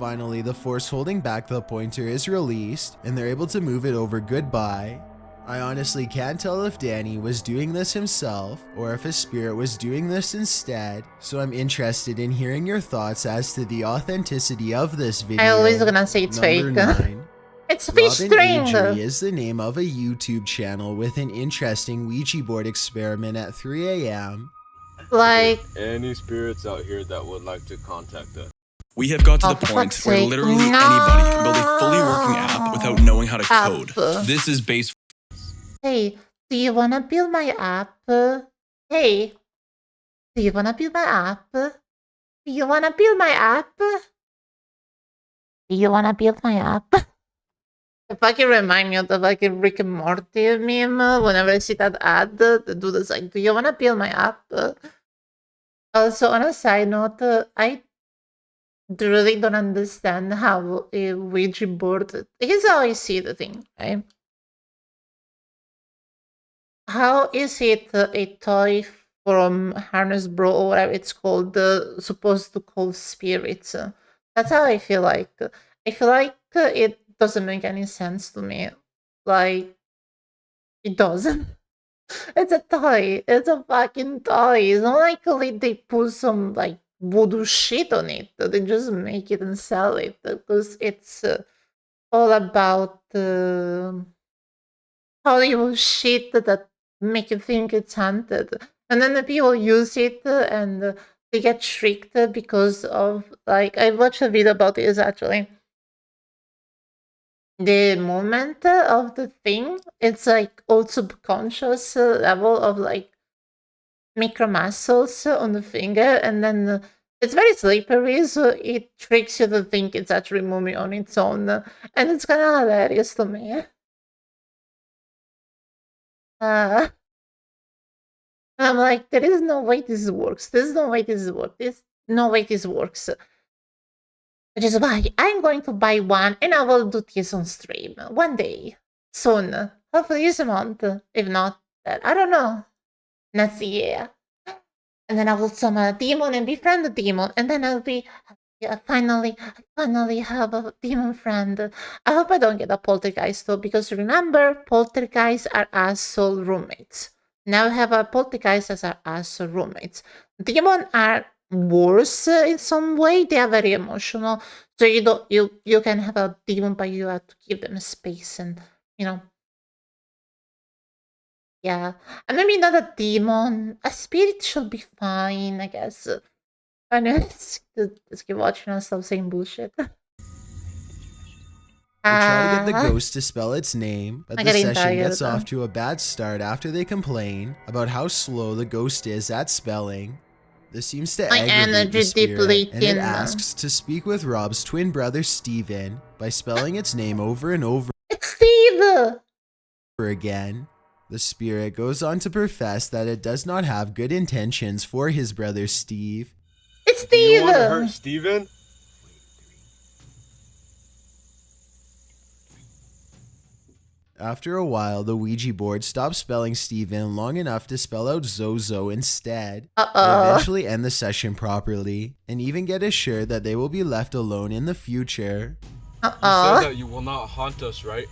Finally, the force holding back the pointer is released, and they're able to move it over goodbye. I honestly can't tell if Danny was doing this himself or if a spirit was doing this instead, so I'm interested in hearing your thoughts as to the authenticity of this video. I always gonna say it's Number fake. 9. It's fish string! Robin is the name of a YouTube channel with an interesting Ouija board experiment at 3 a.m. Like... Any spirits out here that would like to contact us? We have got to the point where literally anybody can build a fully working app without knowing how to code. This is base. Hey, do you wanna build my app? Hey, do you wanna build my app? Do you wanna build my app? Do you wanna build my app? It fucking remind me of the fucking Rick and Morty meme whenever I see that ad. The dude is like, do you wanna build my app? Also, on a side note, I really don't understand how a Ouija board... Here's how I see the thing, right? How is it a toy from Harness Bro or whatever it's called, supposed to call spirits? That's how I feel like. I feel like it doesn't make any sense to me. Like, it doesn't. It's a toy. It's a fucking toy. It's not like they put some like voodoo shit on it. They just make it and sell it because it's all about Hollywood shit that make you think it's haunted. And then the people use it and they get tricked because of, like, I watched a video about this actually. The movement of the thing, it's like all subconscious level of like micro muscles on the finger, and then it's very slippery, so it tricks you to think it's actually moving on its own, and it's kind of hilarious to me. I'm like, there is no way this works. There's no way this works. There's no way this works. Which is why I'm going to buy one and I will do this on stream one day. Soon. Hopefully this month. If not, then I don't know. Next year. And then I will summon a demon and befriend the demon. And then I'll be... I finally have a demon friend. I hope I don't get a poltergeist though, because remember, poltergeists are asshole roommates. Now we have a poltergeist as our asshole roommates. Demons are worse in some way. They are very emotional. So you can have a demon, but you have to give them space and, you know. Yeah. And maybe not a demon. A spirit should be fine, I guess. I know, let's keep watching and stop saying bullshit. We try to get the ghost to spell its name, but the session gets off to a bad start after they complain about how slow the ghost is at spelling. This seems to aggravate the spirit, and it asks to speak with Rob's twin brother Steven by spelling its name over and over again. The spirit goes on to profess that it does not have good intentions for his brother Steve. It's Steven! You want to hurt Steven? After a while, the Ouija board stops spelling Steven long enough to spell out Zozo instead. They eventually end the session properly, and even get assured that they will be left alone in the future. You said that you will not haunt us, right?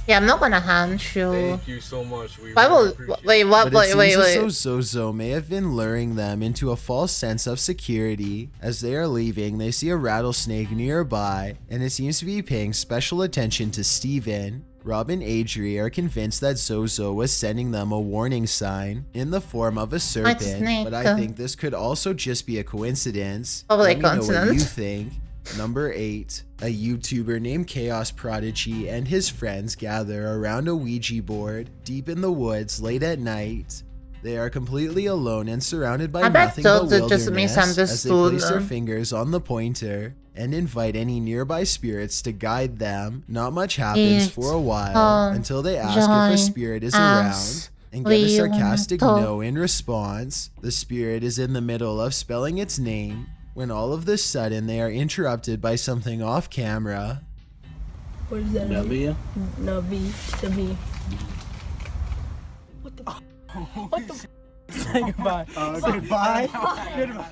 Yeah, I'm not gonna haunt you. Thank you so much. Wait, what? Wait. Zozo may have been luring them into a false sense of security. As they are leaving, they see a rattlesnake nearby, and it seems to be paying special attention to Steven. Rob and Adri are convinced that Zozo was sending them a warning sign in the form of a serpent, but I think this could also just be a coincidence. Let me know what you think. Number 8. A YouTuber named Chaos Prodigy and his friends gather around a Ouija board deep in the woods late at night. They are completely alone and surrounded by nothing but wilderness as they place their fingers on the pointer and invite any nearby spirits to guide them. Not much happens for a while until they ask if a spirit is around and get a sarcastic no in response. The spirit is in the middle of spelling its name when all of a sudden they are interrupted by something off camera. What is that? Navi? Navi. Navi. What the? What the? Say goodbye. Goodbye. Goodbye.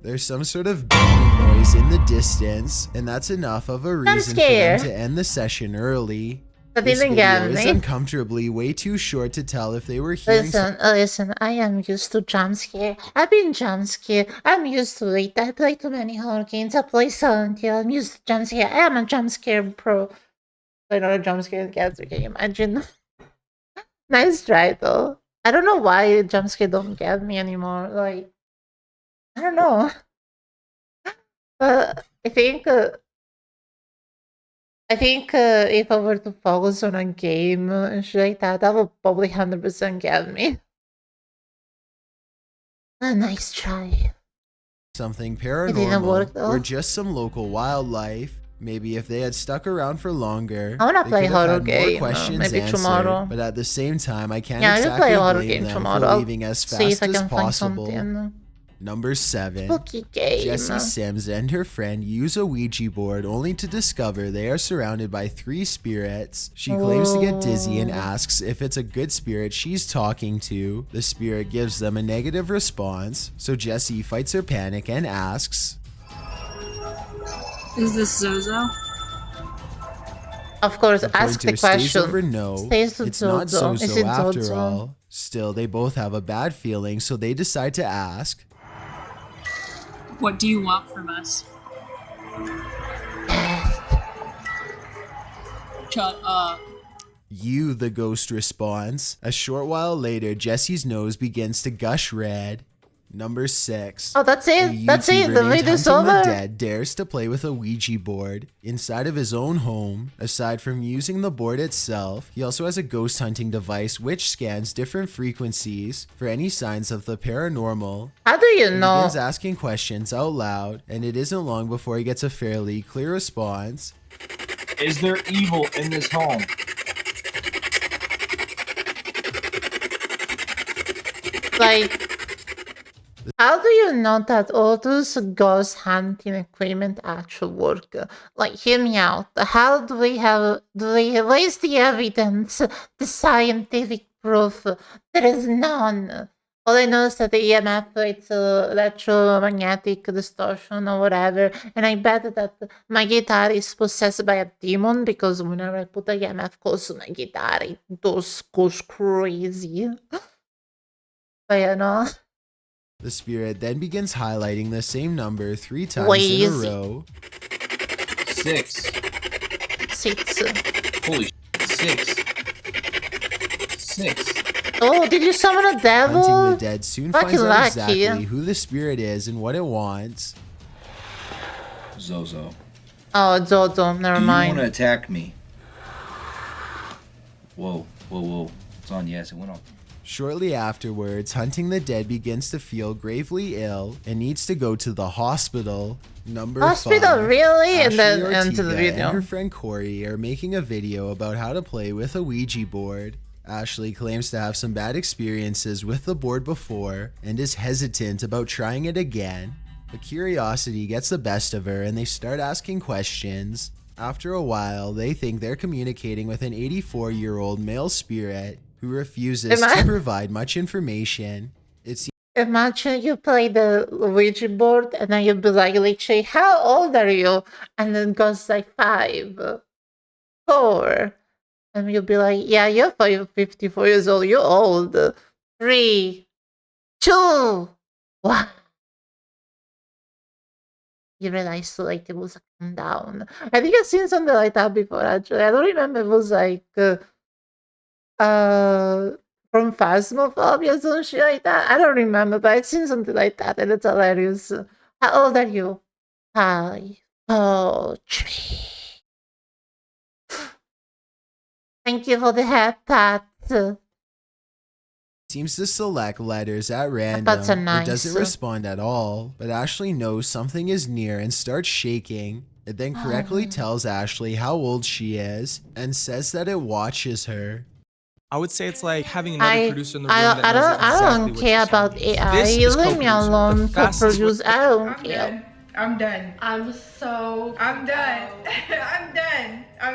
There's some sort of banging noise in the distance, and that's enough of a reason for them to end the session early. This video is uncomfortably way too short to tell if they were hearing Listen, I am used to jump scare. I've been jump scare. I'm used to it. I play too many horror games. I play Silent Hill. I'm used to jump scare. I am a jump scare pro. I know a jump scare gets, can you imagine? Nice try though. I don't know why jump scare don't get me anymore. Like, I don't know. I think if I were to focus on a game and shit like that would probably 100% get me. A nice try. Something paranormal or just some local wildlife. Maybe if they had stuck around for longer, I wanna play horror game. More questions Maybe answered, tomorrow. but at the same time, I can't exactly play a horror blame game them tomorrow. for leaving as See fast if I as can possible. find something. Number 7. Spooky game. Jessie Sims and her friend use a Ouija board only to discover they are surrounded by 3 spirits. She claims to get dizzy and asks if it's a good spirit she's talking to. The spirit gives them a negative response, so Jessie fights her panic and asks, Is this Zozo? Of course, ask the question. Over no, it's not Zozo after all. Still, they both have a bad feeling, so they decide to ask, What do you want from us? Shut up. You, the ghost responds. A short while later, Jessie's nose begins to gush red. Number 6. Oh, that's it? That's it? The video's over? The Dead dares to play with a Ouija board inside of his own home. Aside from using the board itself, he also has a ghost hunting device which scans different frequencies for any signs of the paranormal. How do you know? He begins asking questions out loud, and it isn't long before he gets a fairly clear response. Is there evil in this home? Like, how do you know that all those ghost hunting equipment actually work? Like, hear me out. How do we where's the evidence, the scientific proof? There is none. All I know is that the EMF, it's electromagnetic distortion or whatever, and I bet that my guitar is possessed by a demon because whenever I put the EMF close to my guitar, it goes crazy. But you know. The spirit then begins highlighting the same number 3 times in a row. 6. 6. Holy 6. 6. Oh, did you summon a devil? Hunting the Dead soon finds out lucky. exactly who the spirit is and what it wants. Zozo. Oh, Zozo, never mind. You want to attack me? Whoa. It's on, yes, it went on. Shortly afterwards, Hunting the Dead begins to feel gravely ill and needs to go to the hospital. Number 5. Really? Ashley And then Ortega into the video. and her friend Corey are making a video about how to play with a Ouija board. Ashley claims to have some bad experiences with the board before and is hesitant about trying it again. But curiosity gets the best of her and they start asking questions. After a while, they think they're communicating with an 84-year-old male spirit who refuses to provide much information. Imagine you play the Ouija board and then you'll be like, literally, how old are you? And then it goes like 5, 4. And you'll be like, yeah, you're 54 years old. You're old. 3, 2, 1. You realize so like it was a countdown. I think I've seen something like that before actually. I don't remember if it was like from Phasmophobia or some shit like that. I don't remember, but I've seen something like that and it's hilarious. How old are you? 5, 4, 3. Thank you for the head pat. Seems to select letters at random, Pats are nice. It doesn't respond at all, but Ashley knows something is near and starts shaking. It then correctly tells Ashley how old she is and says that it watches her. I would say it's like having another producer in the room I don't care about AI. You leave me alone to produce. I don't care. I'm done. I'm done. I'm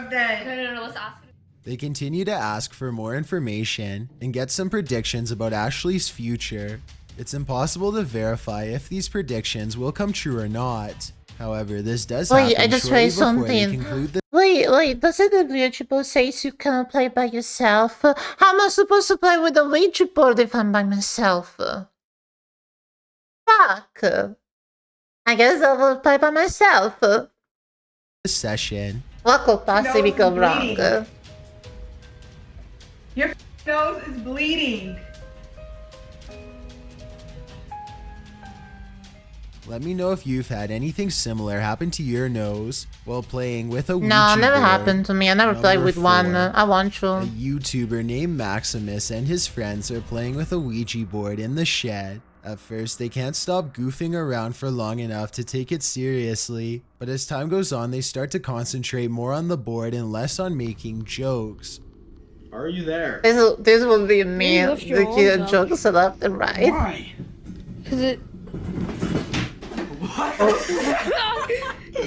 done. No, let's ask. They continue to ask for more information and get some predictions about Ashley's future. It's impossible to verify if these predictions will come true or not. However, this does Wait, happen I just shortly read before they something. conclude the Wait, doesn't the Ouija board say you cannot play by yourself? How am I supposed to play with the Ouija board if I'm by myself? Fuck. I guess I will play by myself. session. What could possibly go wrong? Your nose is bleeding. Let me know if you've had anything similar happen to your nose while playing with a Ouija No, never board. happened to me. I never played with one. 4. I want to. A YouTuber named Maximus and his friends are playing with a Ouija board in the shed. At first, they can't stop goofing around for long enough to take it seriously, but as time goes on, they start to concentrate more on the board and less on making jokes. Are you there? This will be me. You lift your The arms up. jokes left and right. Why? Cause it. What?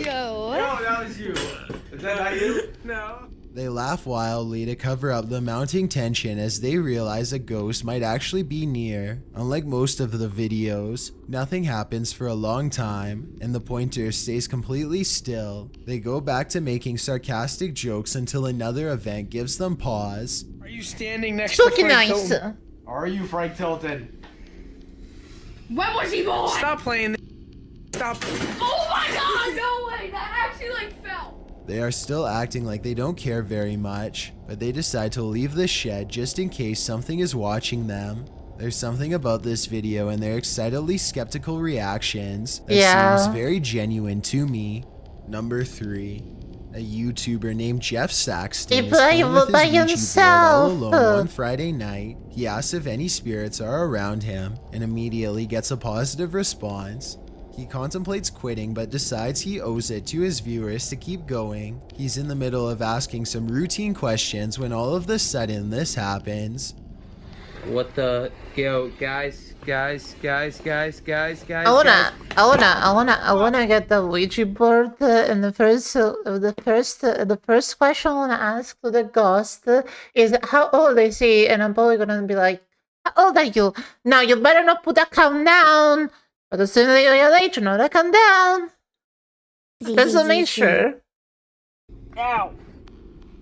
Yo, what? No, that was you. Is that not you? No. They laugh wildly to cover up the mounting tension as they realize a ghost might actually be near. Unlike most of the videos, nothing happens for a long time, and the pointer stays completely still. They go back to making sarcastic jokes until another event gives them pause. Are you standing next So to Frank nice. Tilton? Are you Frank Tilton? When was he born? Stop playing. Stop. Oh my god, no way! That actually like fell. They are still acting like they don't care very much, but they decide to leave the shed just in case something is watching them. There's something about this video and their excitedly skeptical reactions that seems very genuine to me. Number 3. A YouTuber named Jeff Saxton is playing with his by Ouija board all himself. alone one Friday night. He asks if any spirits are around him and immediately gets a positive response. He contemplates quitting but decides he owes it to his viewers to keep going. He's in the middle of asking some routine questions when all of a sudden this happens. What the? Yo, guys. I wanna get the Ouija board. And the first question I wanna ask to the ghost is how old is he? And I'm probably gonna be like, how old are you? Now you better not put that count down. But as soon as you're late, you know that count down. Just to make sure. Ow.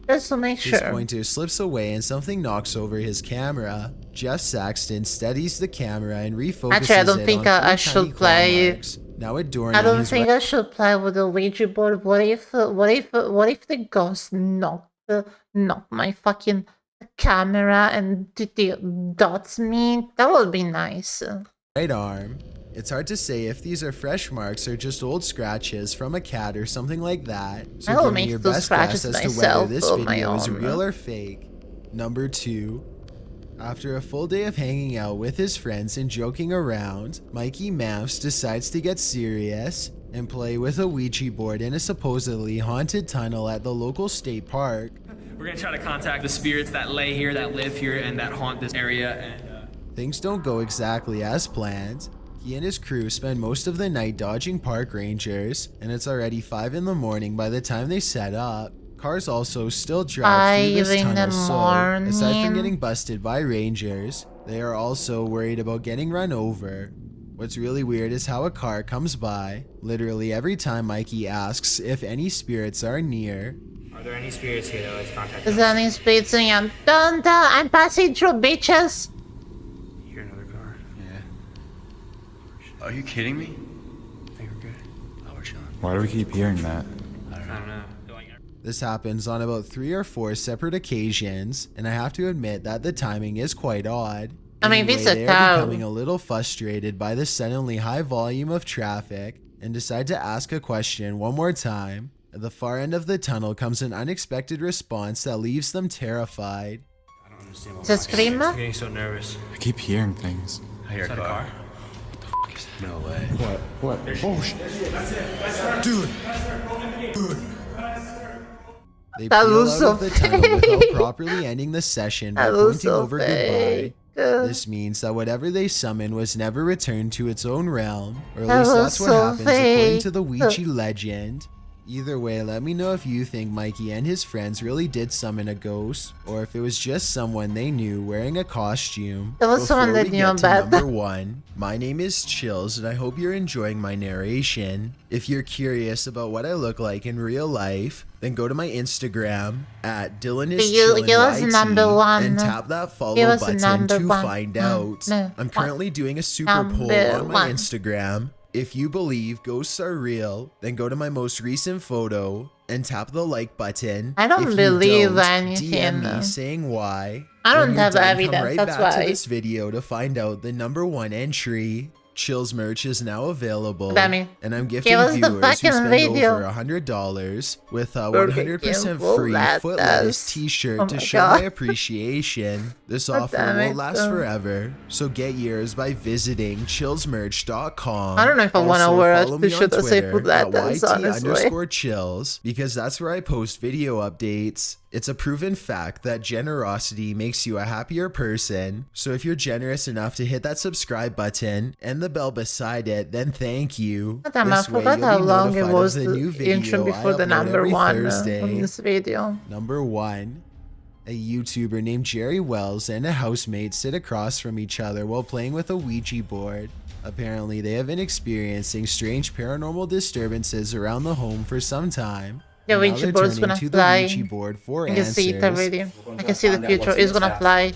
Just to make His sure. pointer slips away and something knocks over his camera. Jeff Saxton steadies the camera and refocuses Actually, I don't it think on I 3 should tiny play. landmarks. Now adorning I don't his think I should play with the Ouija board. What if the ghost knocked my fucking camera and dots me? That would be nice. right arm. It's hard to say if these are fresh marks or just old scratches from a cat or something like that. So I will give me make your those best guess scratches as to whether myself this on my video is own. real or fake. Number 2. After a full day of hanging out with his friends and joking around, Mikey Mouse decides to get serious and play with a Ouija board in a supposedly haunted tunnel at the local state park. We're gonna try to contact the spirits that lay here, that live here, and that haunt this area. And Things don't go exactly as planned. He and his crew spend most of the night dodging park rangers, and it's already 5 in the morning by the time they set up. Cars also still drive through this 5 in the tunnel, so aside from morning. getting busted by rangers, they are also worried about getting run over. What's really weird is how a car comes by literally every time Mikey asks if any spirits are near. are there any spirits here that let's contact? Is there any spirits in your Don't I'm passing through bitches. You hear another car? Are you kidding me? I think we're good. Oh, we're chilling. Why do we keep hearing that? I don't know. This happens on about 3 or 4 separate occasions, and I have to admit that the timing is quite odd. I mean, Anyway, it's a they are town. becoming a little frustrated by the suddenly high volume of traffic and decide to ask a question one more time. At the far end of the tunnel comes an unexpected response that leaves them terrified. I don't understand Is it Screamer? I'm getting so nervous. I keep hearing things. I hear Is that a car? No way. What? Oh shit. Dude. They That peel was out so of the tunnel without fake. properly ending the session by That was pointing so over fake. goodbye. This means that whatever they summon was never returned to its own realm, or at That least was that's what so happens according fake. to the Ouija legend. Either way, let me know if you think Mikey and his friends really did summon a ghost, or if it was just someone they knew wearing a costume. It was someone that knew about number 1, my name is Chills, and I hope you're enjoying my narration. If you're curious about what I look like in real life, then go to my Instagram at DylanIsChillinYT and tap that follow button to find out. I'm currently doing a super poll on my Instagram. If you believe ghosts are real, then go to my most recent photo and tap the like button. I don't believe anything. DM me saying why. I don't have evidence, come right that's back why. to this video to find out the number 1 entry. Chills merch is now available, Demi, and I'm gifting give us the viewers who fucking spend video. over $100 with a Burger 100% King free let Foot us. Lettuce t-shirt Oh to my show God. my appreciation. This God offer damn won't it. last forever, so get yours by visiting chillsmerch.com. I don't know if I want to Also, wear a follow me t-shirt on that say Twitter Foot Lettuce, at honestly. YT_chills, because that's where I post video updates. It's a proven fact that generosity makes you a happier person. So if you're generous enough to hit that subscribe button and the bell beside it, then thank you. Damn, I This way forgot you'll how be long it notified was of the new the intro video before I the upload number every 1 Thursday. on this video. Number 1. A YouTuber named Jerry Wells and a housemate sit across from each other while playing with a Ouija board. Apparently, they have been experiencing strange paranormal disturbances around the home for some time. The and now Ouija they're board's turning gonna to fly. the Ouija board for I can see it answers. already. I can see the future. It's gonna fly.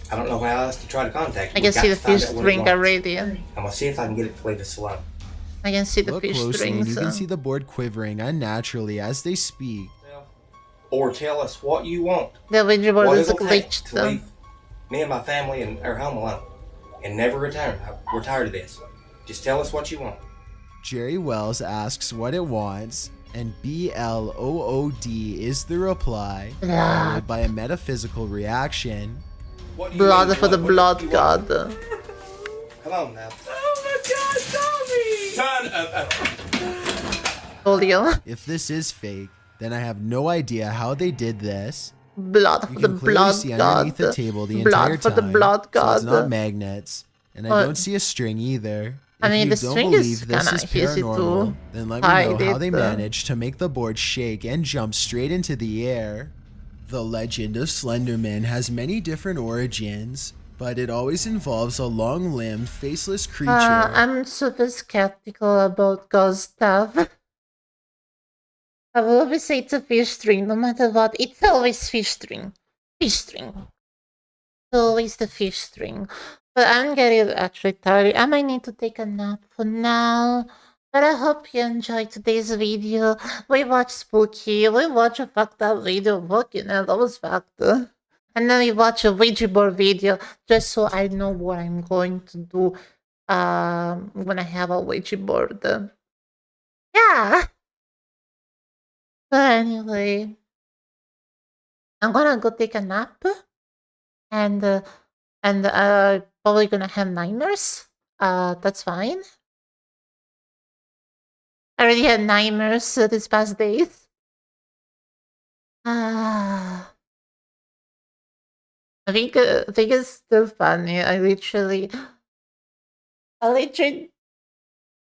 I don't know how else to try to contact you. I can see the fish string already. I'm gonna see if I can get it to leave us alone. I can see the Look fish closely and strings. you can see the board quivering unnaturally as they speak. Or tell us what you want. The Ouija board What is it'll take glitched. to leave me and my family and our home alone, and never return. We're tired of this. Just tell us what you want. Jerry Wells asks what it wants, and BLOOD is the reply, followed by a metaphysical reaction. What do you Blood mean, for the what do blood you god. want? Come on now. Folio. If this is fake, then I have no idea how they did this. Blood You for the can clearly blood see god. underneath the table the Blood entire for time, the blood so god. it's not magnets, and I don't see a string either. I If mean, you the don't string is believe this kinda is easy to paranormal, then let me know hide how it, they managed to make the board shake and jump straight into the air. The legend of Slenderman has many different origins, but it always involves a long-limbed, faceless creature. I'm super skeptical about ghost stuff. I will always say it's a fish string, no matter what. It's always fish string. Fish string. It's always the fish string. But I'm getting actually tired. I might need to take a nap for now. But I hope you enjoyed today's video. We watched Spooky. We watched a fucked up video. Fucking hell, that was fucked. And then we watch a Ouija board video just so I know what I'm going to do when I have a Ouija board. Yeah. But anyway, I'm gonna go take a nap, and probably gonna have nightmares. That's fine. I already had nightmares these past days. I think it's still funny. I literally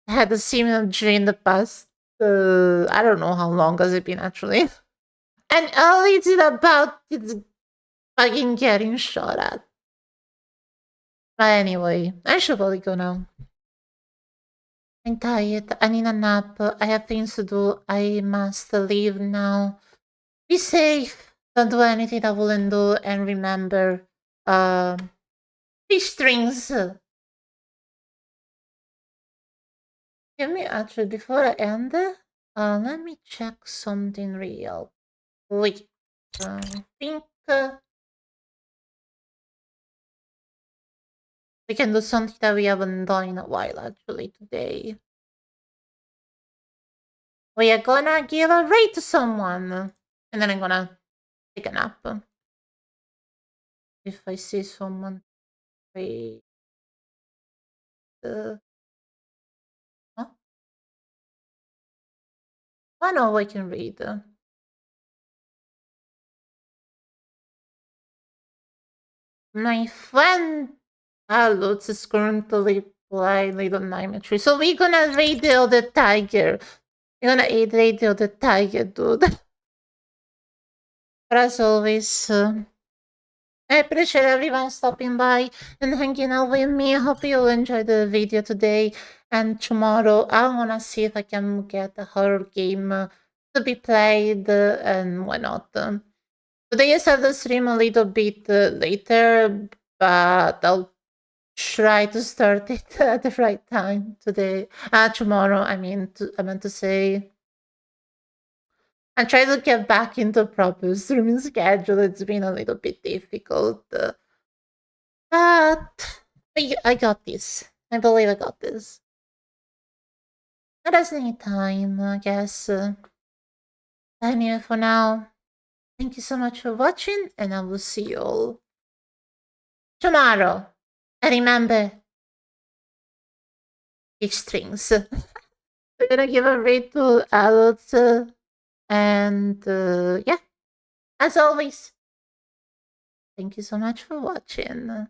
had a similar dream in the past. I don't know how long has it been actually. And all it's about is fucking getting shot at. But anyway, I should probably go now. I'm tired. I need a nap. I have things to do. I must leave now. Be safe. Don't do anything I wouldn't do. And remember, fish strings. Give me actually before I end. Let me check something real. Wait. I think we can do something that we haven't done in a while actually today. We are gonna give a rate to someone. And then I'm gonna take a nap. If I see someone rate. Huh? Oh no, I can read. My friend Carlos is currently playing Little Nightmare Tree. So we're gonna raid the other tiger. You're gonna eat Radio the Tiger, dude. But as always, I appreciate everyone stopping by and hanging out with me. I hope you enjoyed the video today. And tomorrow, I wanna see if I can get a horror game to be played, and why not. Today I started the stream a little bit later, but I'll try to start it at the right time today. Tomorrow, I meant to say. I try to get back into proper streaming schedule. It's been a little bit difficult. But I got this. I believe I got this. Not as any time, I guess. Anyway, for now, thank you so much for watching, and I will see you all tomorrow. And remember, each strings. We're gonna give a rate to adults, and yeah, as always, thank you so much for watching.